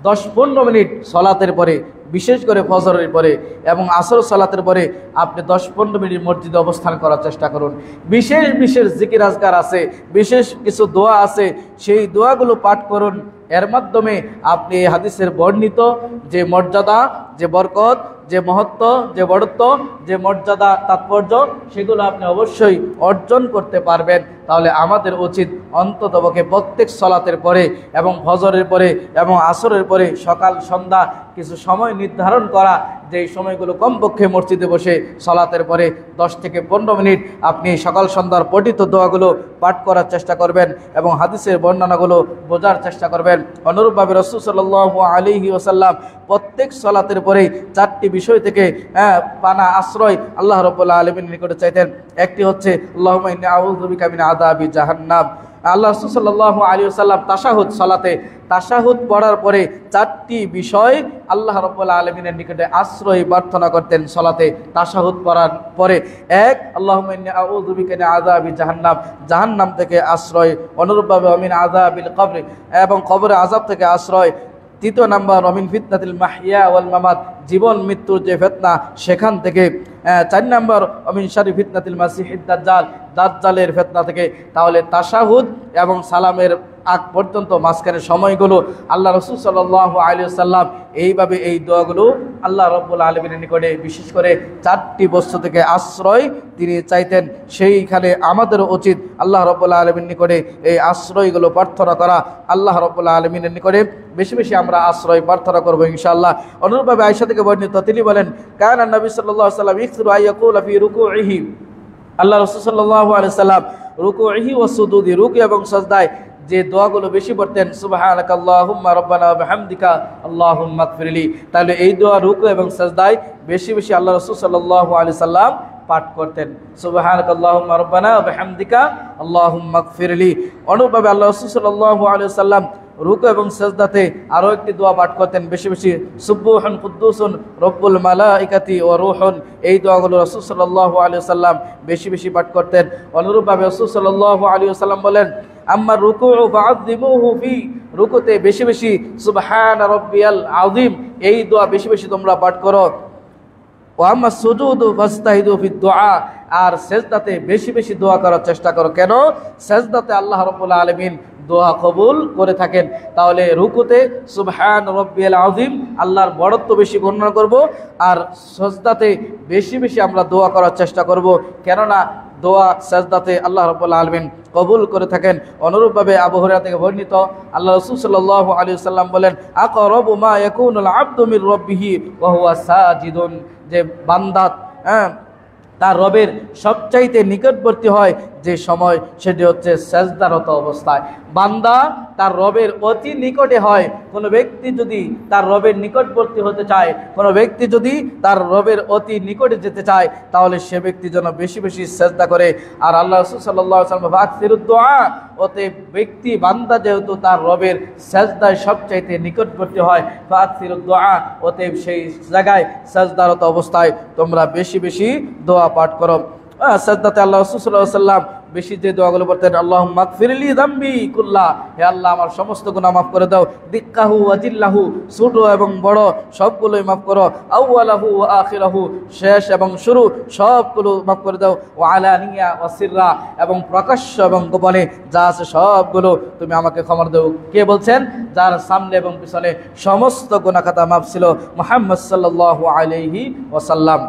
10-15 মিনিট সালাতের পরে, বিশেষ করে ফজরের পরে এবং আসর সালাতের পরে আপনি 10-15 মিনিট মসজিদে অবস্থান করার চেষ্টা করুন। বিশেষ বিশেষ জিকির আজকার আছে, বিশেষ কিছু দোয়া আছে, সেই দোয়াগুলো পাঠ করুন। এর মাধ্যমে আপনি এই হাদিসের বর্ণিত যে মর্যাদা, যে বরকত, যে মহত্ব, যে বড়ত্ব, যে মর্যাদা, তাৎপর্য, সেগুলো আপনি অবশ্যই অর্জন করতে পারবেন। তাহলে আমাদের উচিত অন্ততপক্ষে প্রত্যেক সালাতের পরে এবং ফজরের পরে এবং আসরের পরে, সকাল সন্ধ্যা কিছু সময় নির্ধারণ করা, যে এই সময়গুলো কমপক্ষে মসজিদে বসে সালাতের পরে 10 থেকে 15 মিনিট আপনি সকাল সন্ধ্যার পঠিত দোয়াগুলো পাঠ করার চেষ্টা করবেন এবং হাদিসের বর্ণনাগুলো বোঝার চেষ্টা করবেন। অনুরূপভাবে রাসূল সাল্লাল্লাহু আলাইহি ওয়াসাল্লাম প্রত্যেক সালাতের পরেই 4টি বিষয় থেকে পানা আশ্রয় আল্লাহ রাব্বুল আলামিনের নিকটে চাইতেন। একটি হচ্ছে আল্লাহুম্মা ইন্নী আউযু বিকা মিন আযাবি জাহান্নাম। আল্লাহ রাসূল সাল্লাল্লাহু আলাইহি ওয়াসাল্লাম তাশাহুদ সালাতে তাশাহুদ পড়ার পরে 4টি বিষয় আল্লাহ রাব্বুল আলামিনের নিকটে আশ্রয় প্রার্থনা করতেন সালাতে তাশাহুদ পড়ার পরে। এক, আল্লাহুম্মা ইন্নী আউযু বিকা মিন আযাবি জাহান্নাম, জাহান্নাম থেকে আশ্রয়। অনুরূপভাবে মিন আযাবিল কবর, এবং কবরের আযাব থেকে আশ্রয়। তৃতীয় নাম্বার মিন ফিতনাতিল মাহইয়া ওয়াল মামাত, জীবন মৃত্যুর যে ফিতনা সেখান থেকে। 4 নাম্বার মিন শাররি ফিতনাতিল মাসিহিদ দাজ্জাল, দাজ্জালের ফিতনা থেকে। তাহলে তাশাহুদ এবং সালামের আগ পর্যন্ত মাঝখানের সময়গুলো আল্লাহ রাসূল সাল্লাল্লাহু আলাইহি ওয়াসাল্লাম এইভাবে এই দোয়াগুলো আল্লাহ রাব্বুল আলামিনের নিকটে বিশেষ করে 4টি বস্তু থেকে আশ্রয় তিনি চাইতেন। সেইখানে আমাদের উচিত আল্লাহ রাব্বুল আলামিনের নিকটে এই আশ্রয়গুলো প্রার্থনা করা। আল্লাহ রাব্বুল আলামিনের নিকটে বেশি বেশি আমরা আশ্রয় প্রার্থনা করব ইনশাআল্লাহ। অনুরূপভাবে আয়েশা থেকে বর্ণিত, তিনি বলেন কানা নবী সাল্লাল্লাহু আলাইহি ওয়াসাল্লাম ইকসিরু আইয়াকুলা ফি রুকুইহি, আল্লাহ রাসূল সাল্লাল্লাহু আলাইহি ওয়াসাল্লাম রুকুইহি ওয়া সুজুদি, রুকু এবং সাজদায় যে দোয়াগুলো বেশি পড়তেন, সুবহানাকাল্লাহুম্মা রাব্বানা ওয়া বিহামদিকা আল্লাহুম্মা ইগফিরলি। তাহলে এই দোয়া রুকু এবং সাজদায় বেশি বেশি আল্লাহ রাসূল সাল্লাল্লাহু আলাইহি সাল্লাম পাঠ করতেন, সুবহানাকাল্লাহুম্মা রাব্বানা ওয়া বিহামদিকা আল্লাহুম্মা ইগফিরলি। অনুরূপভাবে আল্লাহ রাসূল সাল্লাল্লাহু আলাইহি সাল্লাম রুকু এবং সাজদাতে আরো একটি দোয়া পাঠ করতেন বেশি বেশি, সুবহান কুদ্দুসুন রব্বুল মালাইকাতি ওয়া রূহুন। এই দোয়াগুলো রাসূল সাল্লাল্লাহু আলাইহি সাল্লাম বেশি বেশি পাঠ করতেন। অনুরূপভাবে রাসূল সাল্লাল্লাহু আলাইহি সাল্লাম বলেন আম্মা রুকুউ ফাআযিমুহু ফি, রুকুতে বেশি বেশি সুবহান রাব্বিয়াল আযীম এই দোয়া বেশি বেশি তোমরা পাঠ করো। ওয়া আম্মা সুজুদু ফাস্তাহিদু ফিদ দুআ, আর সেজদাতে বেশি বেশি দোয়া করার চেষ্টা করো। কেন? সেজদাতে আল্লাহ রাব্বুল আলামিন দোয়া কবুল করে থাকেন। তাহলে রুকুতে সুবহান রাব্বিয়াল আযীম আল্লাহর বড়ত্ব বেশি বর্ণনা করব, আর সাজদাতে বেশি বেশি আমরা দোয়া করার চেষ্টা করব, কেননা দোয়া সাজদাতে আল্লাহ রাব্বুল আলামিন কবুল করে থাকেন। অনুরূপভাবে আবু হুরায়রা থেকে বর্ণিত, আল্লাহ রাসূল সাল্লাল্লাহু আলাইহি ওয়াসাল্লাম বলেন আকরাবু মা ইয়াকুনুল আবদু মির রাব্বিহি ওয়া হুয়া সাজিদুন, যে বান্দা তার রবের সবচাইতে নিকটবর্তী হয় যে সময় সেটি হচ্ছে সেজদারত অবস্থায়। বান্দা তার রবের অতি নিকটে হয়। কোনো ব্যক্তি যদি তার রবের নিকটবর্তী হতে চায়, কোনো ব্যক্তি যদি তার রবের অতি নিকটে যেতে চায়, তাহলে সে ব্যক্তি যেন বেশি বেশি সেজদা করে। আর আল্লাহ রাসূল সাল্লাল্লাহু আলাইহি ওয়াসাল্লাম ফাকসিরুদ দুআ, অতএব ব্যক্তি বান্দা যেহেতু তার রবের সেজদায় সবচাইতে নিকটবর্তী হয়, ফাকসিরুদ দুআ, অতএব সেই জায়গায় সেজদারত অবস্থায় তোমরা বেশি বেশি দোয়া পাঠ করো। সাজদাতে আল্লাহ রাসূল সাল্লাল্লাহু আলাইহি ওয়াসাল্লাম বেশি যে দোয়াগুলো পড়তেন, আল্লাহুম্মা ইগফিরলি যামবি কুল্লা, হে আল্লাহ আমার সমস্ত গুনাহ মাফ করে দাও, দিক্কাহু ওয়া জিল্লাহু, ছোট এবং বড় সবগুলোই মাফ করো, আউয়ালাহু ওয়া আখিরাহু, শেষ এবং শুরু সবগুলো মাফ করে দাও, ওয়া আলানিয়া ওয়া সিররা, এবং প্রকাশ্য এবং গোপনে যা আছে সবগুলো তুমি আমাকে ক্ষমা দাও। কে বলছেন? যার সামনে এবং পিছনে সমস্ত গুনাহ খাতা মাফ ছিল, মুহাম্মদ সাল্লাল্লাহু আলাইহি ওয়াসাল্লাম।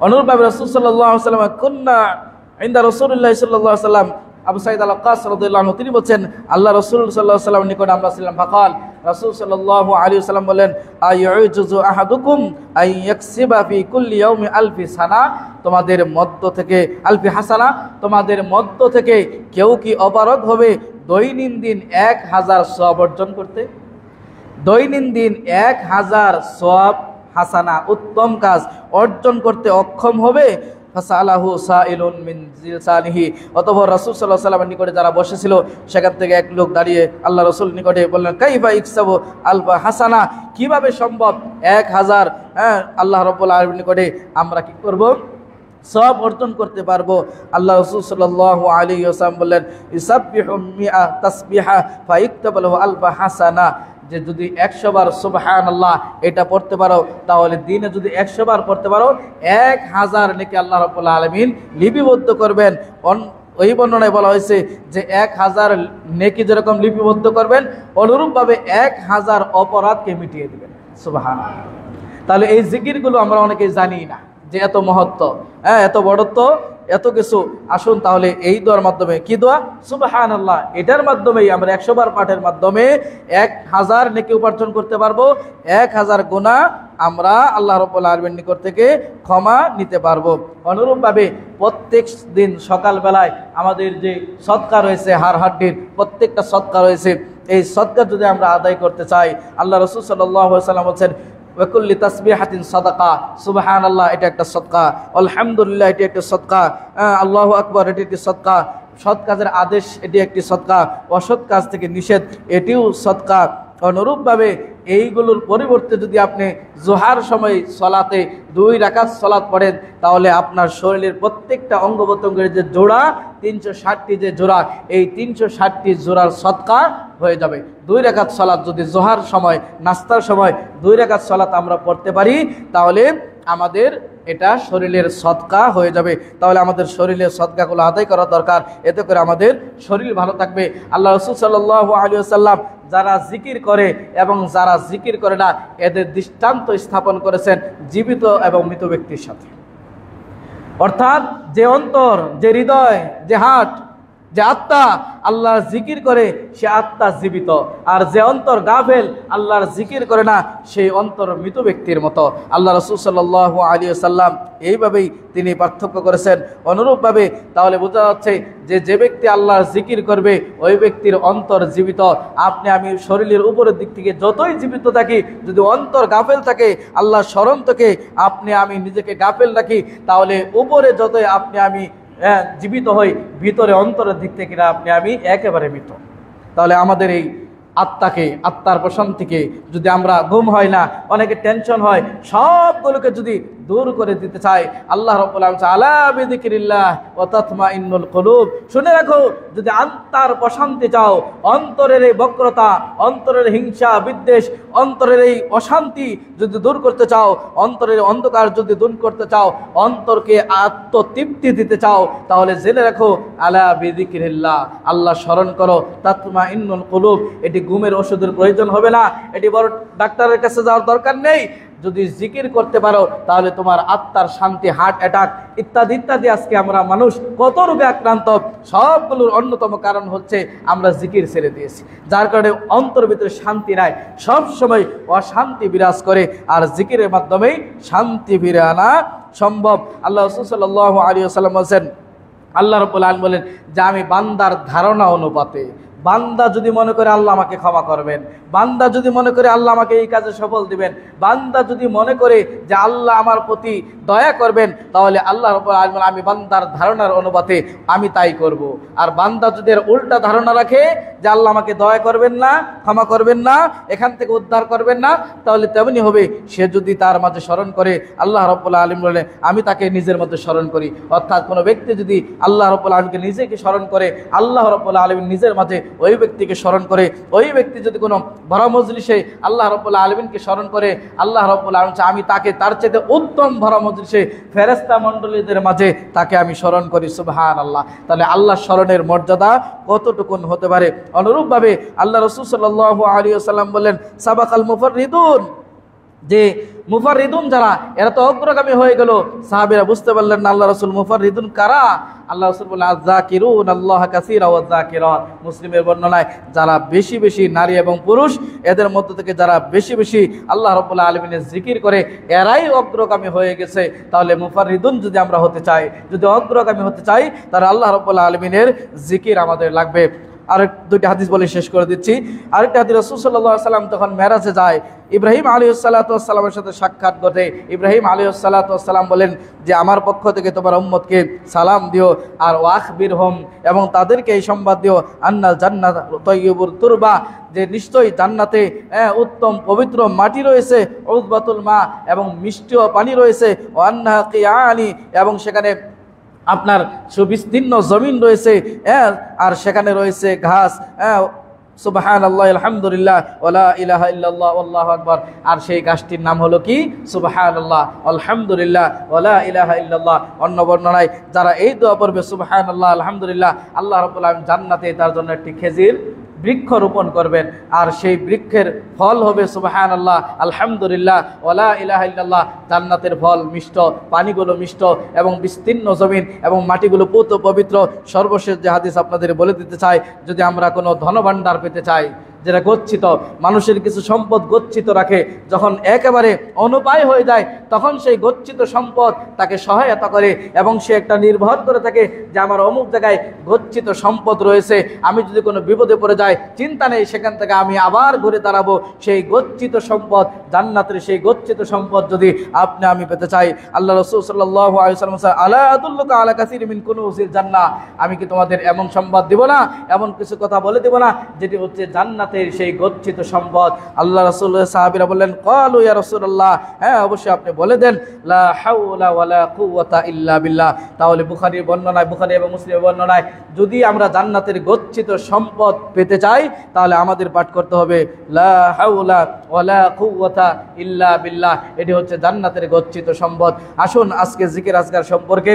অনুরূপভাবে রাসূল সাল্লাল্লাহু আলাইহি ওয়াসাল্লাম কুন্না ইনদা রাসূলিল্লাহি সাল্লাল্লাহু আলাইহি ওয়াসাল্লাম, আবু সাঈদ আল-ওয়াক্কাস রাদিয়াল্লাহু আনহু তিনি বলেন আল্লাহ রাসূল সাল্লাল্লাহু আলাইহি ওয়াসাল্লাম নিকট আমরা ছিলাম। ফাকাল, রাসূল সাল্লাল্লাহু আলাইহি ওয়াসাল্লাম বলেন আইয়ুজু আহাদুকুম আই ইয়াকসিবা ফি কুল্লি ইয়াউমি আলফি সানা, তোমাদের মধ্য থেকে আলফি হাসানা, তোমাদের মধ্য থেকে কেউ কি অপারগ হবে দৈনন্দিন 1000 সওয়াব অর্জন করতে? দৈনন্দিন 1000 সওয়াব হাসানা উত্তম কাজ অর্জন করতে অক্ষম হবে? ফাসালাহু সাইলুন মিন জিলসানিহি, অতঃপর রাসূল সাল্লাল্লাহু আলাইহি ওয়াসাল্লামের নিকটে যারা বসেছিল সেখান থেকে এক লোক দাঁড়িয়ে আল্লাহ রাসূল নিকটে বললেন কাইফা ইকসাবু আলফা হাসানা, কিভাবে সম্ভব 1000 আল্লাহ রাব্বুল আলামিনের নিকটে আমরা কি করব? সওয়াব অর্জন করতে পারবো। আল্লাহ রাসূল সাল্লাল্লাহু আলাইহি ওয়াসাল্লাম বললেন ইসাববিহু মিআ তাসবিহা ফাইকতাবু লাহু আলফা হাসানা, যে যদি 100 বার সুবহানাল্লাহ এটা পড়তে পারো, তাহলে দিনে যদি 100 বার পড়তে পারো 1000 নেকি আল্লাহ রাব্বুল আলামিন লিপিবদ্ধ করবেন। ওই বর্ণনায় বলা হয়েছে যে 1000 নেকি যেরকম লিপিবদ্ধ করবেন, অনুরূপভাবে 1000 অপরাধকে মিটিয়ে দেবেন। সুবহানাল্লাহ। তাহলে এই জিকিরগুলো আমরা অনেকেই জানি না, যে এত মহত্ব, এত বড়ত্ব, এত কিছু। আসুন তাহলে এই দোয়ার মাধ্যমে, কি দোয়া? সুবহানাল্লাহ, এটার মাধ্যমেই আমরা 100 বার পাঠের মাধ্যমে 1000 নেকি উপার্জন করতে পারবো, 1000 গুনাহ আমরা আল্লাহ রাব্বুল আলামিনের নিকট থেকে ক্ষমা নিতে পারবো। অনুরূপভাবে প্রত্যেক দিন সকালবেলায় আমাদের যে সদকা রয়েছে, হাড়হাড্ডির প্রত্যেকটা সদকা রয়েছে, এই সদকা যদি আমরা আদায় করতে চাই, আল্লাহ রাসূল সাল্লাল্লাহু আলাইহি ওয়াসাল্লাম বলেন ওয়াকুল্লি তাসবিহাতিন সাদাকা, সুবহানাল্লাহ এটা একটা সদকা, আলহামদুলিল্লাহ এটি একটা সদকা, আল্লাহু আকবার এটি একটি সদকা। সৎ কাজের আদেশ এটি একটি সদকা, অসৎ কাজ থেকে নিষেধ এটিও সদকা। অনুরূপভাবে এইগুলোর পরিবর্তে যদি আপনি জোহার সময় সলাতে 2 রাকাত সলাত পড়েন, তাহলে আপনার শরীরের প্রত্যেকটা অঙ্গ প্রত্যঙ্গের যে জোড়া, 360টি যে জোড়া, এই 360টি জোড়ার সদকা হয়ে যাবে। 2 রাকাত সলাত যদি জোহার সময়, নাস্তার সময় 2 রাকাত সলাত আমরা পড়তে পারি, তাহলে আমাদের এটা শরীরের সদকা হয়ে যাবে। তাহলে আমাদের শরীরের সদকাগুলো আদায় করা দরকার, এতে করে আমাদের শরীর ভালো থাকবে। আল্লাহ রাসূল সাল্লাল্লাহু আলাইহি ওয়াসাল্লাম যারা জিকির করে এবং যারা জিকির করে না, এদের দৃষ্টান্ত স্থাপন করেছেন জীবিত এবং মৃত ব্যক্তির সাথে। অর্থাৎ যে অন্তর, যে হৃদয়, যে হার্ট, যে আত্মা আল্লাহর জিকির করে, সে আত্মা জীবিত। আর যে অন্তর গাফেল, আল্লাহর জিকির করে না, সেই অন্তর মৃত ব্যক্তির মতো। আল্লাহ রাসূল সাল্লাল্লাহু আলাইহি ওয়াসাল্লাম এইভাবেই তিনি পার্থক্য করেছেন। অনুরূপভাবে তাহলে বোঝা যাচ্ছে যে যে ব্যক্তি আল্লাহর জিকির করবে, ওই ব্যক্তির অন্তর জীবিত। আপনি আমি শরীরের উপরের দিক থেকে যতই জীবিত থাকি, যদি অন্তর গাফেল থাকে, আল্লাহর স্মরণ থেকে আপনি আমি নিজেকে গাফেল রাখি, তাহলে উপরে যতই আপনি আমি জীবিত হই, ভিতরে অন্তরের দিক থেকে আপনি আমি একেবারে মৃত। তাহলে আমাদের এই আত্মাকে, আত্মার প্রশান্তিকে যদি আমরা, ঘুম হয় না, অনেকে টেনশন হয়, সবগুলোকে যদি দূর করে দিতে চাই, আল্লাহ রাব্বুল আলামিন আলা বিযিকরিল্লাহ ওয়া তাতমাইন্নুল কুলুব, শুনে রাখো, যদি আত্মার প্রশান্তি চাও, অন্তরের এই বক্রতা, অন্তরের হিংসা বিদ্বেষ, অন্তরের এই অশান্তি যদি দূর করতে চাও, অন্তরের অন্ধকার যদি দূর করতে চাও, অন্তরকে আত্মতৃপ্তি দিতে চাও, তাহলে জেনে রাখো আলা বিযিকরিল্লাহ, আল্লাহ স্মরণ করো, তাতমাইন্নুল কুলুব। এটি ঘুমের ওষুধের প্রয়োজন হবে না, এটি বড় ডাক্তারের কাছে যাওয়ার দরকার নেই। যদি জিকির করতে পারো, তাহলে তোমার আত্মার শান্তি, হার্ট অ্যাটাক ইত্যাদি ইত্যাদি, আজকে আমরা মানুষ কত রোগে আক্রান্ত, সবগুলোর অন্যতম কারণ হচ্ছে আমরা জিকির ছেড়ে দিয়েছি, যার কারণে অন্তর ভিতরে শান্তি নাই, সব সময় অশান্তি বিরাজ করে। আর জিকিরের মাধ্যমেই শান্তি ফিরে আনা সম্ভব। আল্লাহ রাসূল সাল্লাল্লাহু আলাইহি ওয়াসাল্লাম বলেন, আল্লাহ রাব্বুল আলামিন বলেন যে আমি বান্দার ধারণা অনুপাতে, বান্দা যদি মনে করে আল্লাহ আমাকে ক্ষমা করবেন, বান্দা যদি মনে করে আল্লাহ আমাকে এই কাজে সফল দিবেন, বান্দা যদি মনে করে যে আল্লাহ আমার প্রতি দয়া করবেন, তাহলে আল্লাহ রাব্বুল আলামিন আমি বান্দার ধারণার অনুপাতে আমি তাই করব। আর বান্দা যদি এর উল্টা ধারণা রাখে যে আল্লাহ আমাকে দয়া করবেন না, ক্ষমা করবেন না, এখান থেকে উদ্ধার করবেন না, তাহলে তেমনি হবে। সে যদি তার মাঝে স্মরণ করে, আল্লাহ রাব্বুল আলামিন বলেন আমি তাকে নিজের মধ্যে স্মরণ করি। অর্থাৎ কোনো ব্যক্তি যদি আল্লাহ রাব্বুল আলামিনকে নিজেকে স্মরণ করে, আল্লাহ রাব্বুল আলামিন নিজের মাঝে ওই ব্যক্তিকে স্মরণ করে। ওই ব্যক্তি যদি কোনো বড় মজলিসে আল্লাহ রাব্বুল আলামিনকে স্মরণ করে, আল্লাহ রাব্বুল আলামিন আমি তাকে তার চেয়ে উত্তম বড় মজলিসে ফেরেশতা মণ্ডলীদের মাঝে তাকে আমি স্মরণ করি। সুবহানাল্লাহ। তাহলে আল্লাহ স্মরণের মর্যাদা কতটুকুন হতে পারে। অনুরূপভাবে আল্লাহ রাসূল সাল্লাল্লাহু আলাইহি ওয়াসাল্লাম বললেন সাবাকাল মুফাররিদুন, যে মুফাররিদুন যারা, এরা তো অগ্রগামী হয়ে গেল। সাহাবীরা বুঝতে পারলেন না আল্লাহ রাসূল মুফাররিদুন কারা। আল্লাহ রাসূল বলেন আয-যাকিরুন আল্লাহ কাসীরা ওয়ায-যাকিরাত। মুসলিমের বর্ণনায় যারা বেশি বেশি, নারী এবং পুরুষ, এদের মধ্য থেকে যারা বেশি বেশি আল্লাহ রাব্বুল আলামিনের জিকির করে, এরাই অগ্রগামী হয়ে গেছে। তাহলে মুফাররিদুন যদি আমরা হতে চাই, যদি অগ্রগামী হতে চাই, তাহলে আল্লাহ রাব্বুল আলামিনের জিকির আমাদের লাগবে। আরেক দুইটা হাদিস বলে শেষ করে দিচ্ছি। আরেকটা হাদিস, রাসূল সাল্লাল্লাহু আলাইহি ওয়াসাল্লাম তখন মেরাজে যায়, ইব্রাহিম আলাইহিস সালাতু ওয়াস সালামের সাথে সাক্ষাৎ ঘটে। ইব্রাহিম আলাইহিস সালাতু ওয়াস সালাম বলেন যে আমার পক্ষ থেকে তোমার উম্মতকে সালাম দিও, আর ওয়াখবিরহুম, এবং তাদেরকে এই সংবাদ দিও, আন্নাল জান্নাত তাইয়্যিবুত তুরবা, যে নিশ্চয়ই জান্নাতে উত্তম পবিত্র মাটি রয়েছে, উযবাতুল মা, এবং মিষ্টি পানি রয়েছে, ওয়া আন্নাহা কিয়ানি, এবং সেখানে আপনার সুবিস্তীর্ণ জমিন রয়েছে, আর সেখানে রয়েছে ঘাস। সুবহানাল্লাহ, আলহামদুলিল্লাহ, ওয়ালা ইলাহা ইল্লাল্লাহ, আল্লাহু আকবার। আর সেই গাছটির নাম হলো কি? সুবহানাল্লাহ, আলহামদুলিল্লাহ, ওয়ালা ইলাহা ইল্লাল্লাহ। অন্য বর্ণনায় যারা এই দোয়া পড়বে সুবহানাল্লাহ, আলহামদুলিল্লাহ, আল্লাহ রাব্বুল আলামিন জান্নাতে তার জন্য একটি খেজুর বৃক্ষ রোপণ করবেন, আর সেই বৃক্ষের ফল হবে সুবহানাল্লাহ, আলহামদুলিল্লাহ, ওয়ালা ইলাহা ইল্লাল্লাহ। জান্নাতের ফল মিষ্ট, পানিগুলো মিষ্ট এবং বিস্তীর্ণ জমিন এবং মাটিগুলো পুত পবিত্র। সর্বশেষ যে হাদিস আপনাদের বলে দিতে চাই, যদি আমরা কোনো ধনভাণ্ডার পেতে চাই যেটা গচ্ছিত, মানুষের কিছু সম্পদ গচ্ছিত রাখে, যখন একেবারে অনুপায় হয়ে যায় তখন সেই গচ্ছিত সম্পদ তাকে সহায়তা করে এবং সে একটা নির্ভর করে থাকে যে আমার অমুক জায়গায় গচ্ছিত সম্পদ রয়েছে, আমি যদি কোনো বিপদে পড়ে যাই চিন্তা নেই, সেখান থেকে আমি আবার ঘুরে দাঁড়াবো। সেই গচ্ছিত সম্পদ, জান্নাতের সেই গচ্ছিত সম্পদ যদি আপনি আমি পেতে চাই, আল্লাহ রাসূল সাল্লাল্লাহু আলাইহি ওয়াসাল্লাম আলা আদুল্লুকা আলা কাসীরিন মিন কুনুজিল জান্নাহ, আমি কি তোমাদের এমন সম্পদ দিব না, এমন কিছু কথা বলে দেব না যেটি হচ্ছে জান্নাত সেই গচ্ছিত সম্পদ। আল্লাহ রাসূল সাহাবীরা বললেন, ক্বালু ইয়া রাসূলুল্লাহ, হ্যাঁ অবশ্যই আপনি বলে দেন, লা হাওলা ওয়ালা কুওয়াতা ইল্লা বিল্লাহ। তাহলে বুখারীর বর্ণনায়, বুখারী এবং মুসলিমের বর্ণনায়, যদি আমরা জান্নাতের গচ্ছিত সম্পদ পেতে চাই তাহলে আমাদের পাঠ করতে হবে লা হাওলা ওয়ালা কুওয়াতা ইল্লা বিল্লাহ। এটি হচ্ছে জান্নাতের গচ্ছিত সম্পদ। আসুন আজকে জিকির আজকার সম্পর্কে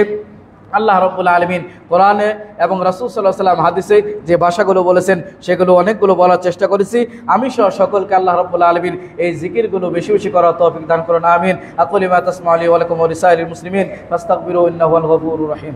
আল্লাহ রাব্বুল আলামিন কোরআনে এবং রাসূল সাল্লাল্লাহু আলাইহি ওয়াসাল্লাম হাদিসে যে ভাষাগুলো বলেছেন সেগুলো অনেকগুলো বলার চেষ্টা করেছি। আমি সহ সকলকে আল্লাহ রাব্বুল আলামিন এই জিকিরগুলো বেশি বেশি করার তৌফিক দান করুন, আমিন। আকুলু মা তাসমাউলি ওয়া লাকুম ওয়া লিসাইরিল মুসলিমিন ফাস্তাগফিরু ইন্নাহু হুয়াল গফুরুর রহিম।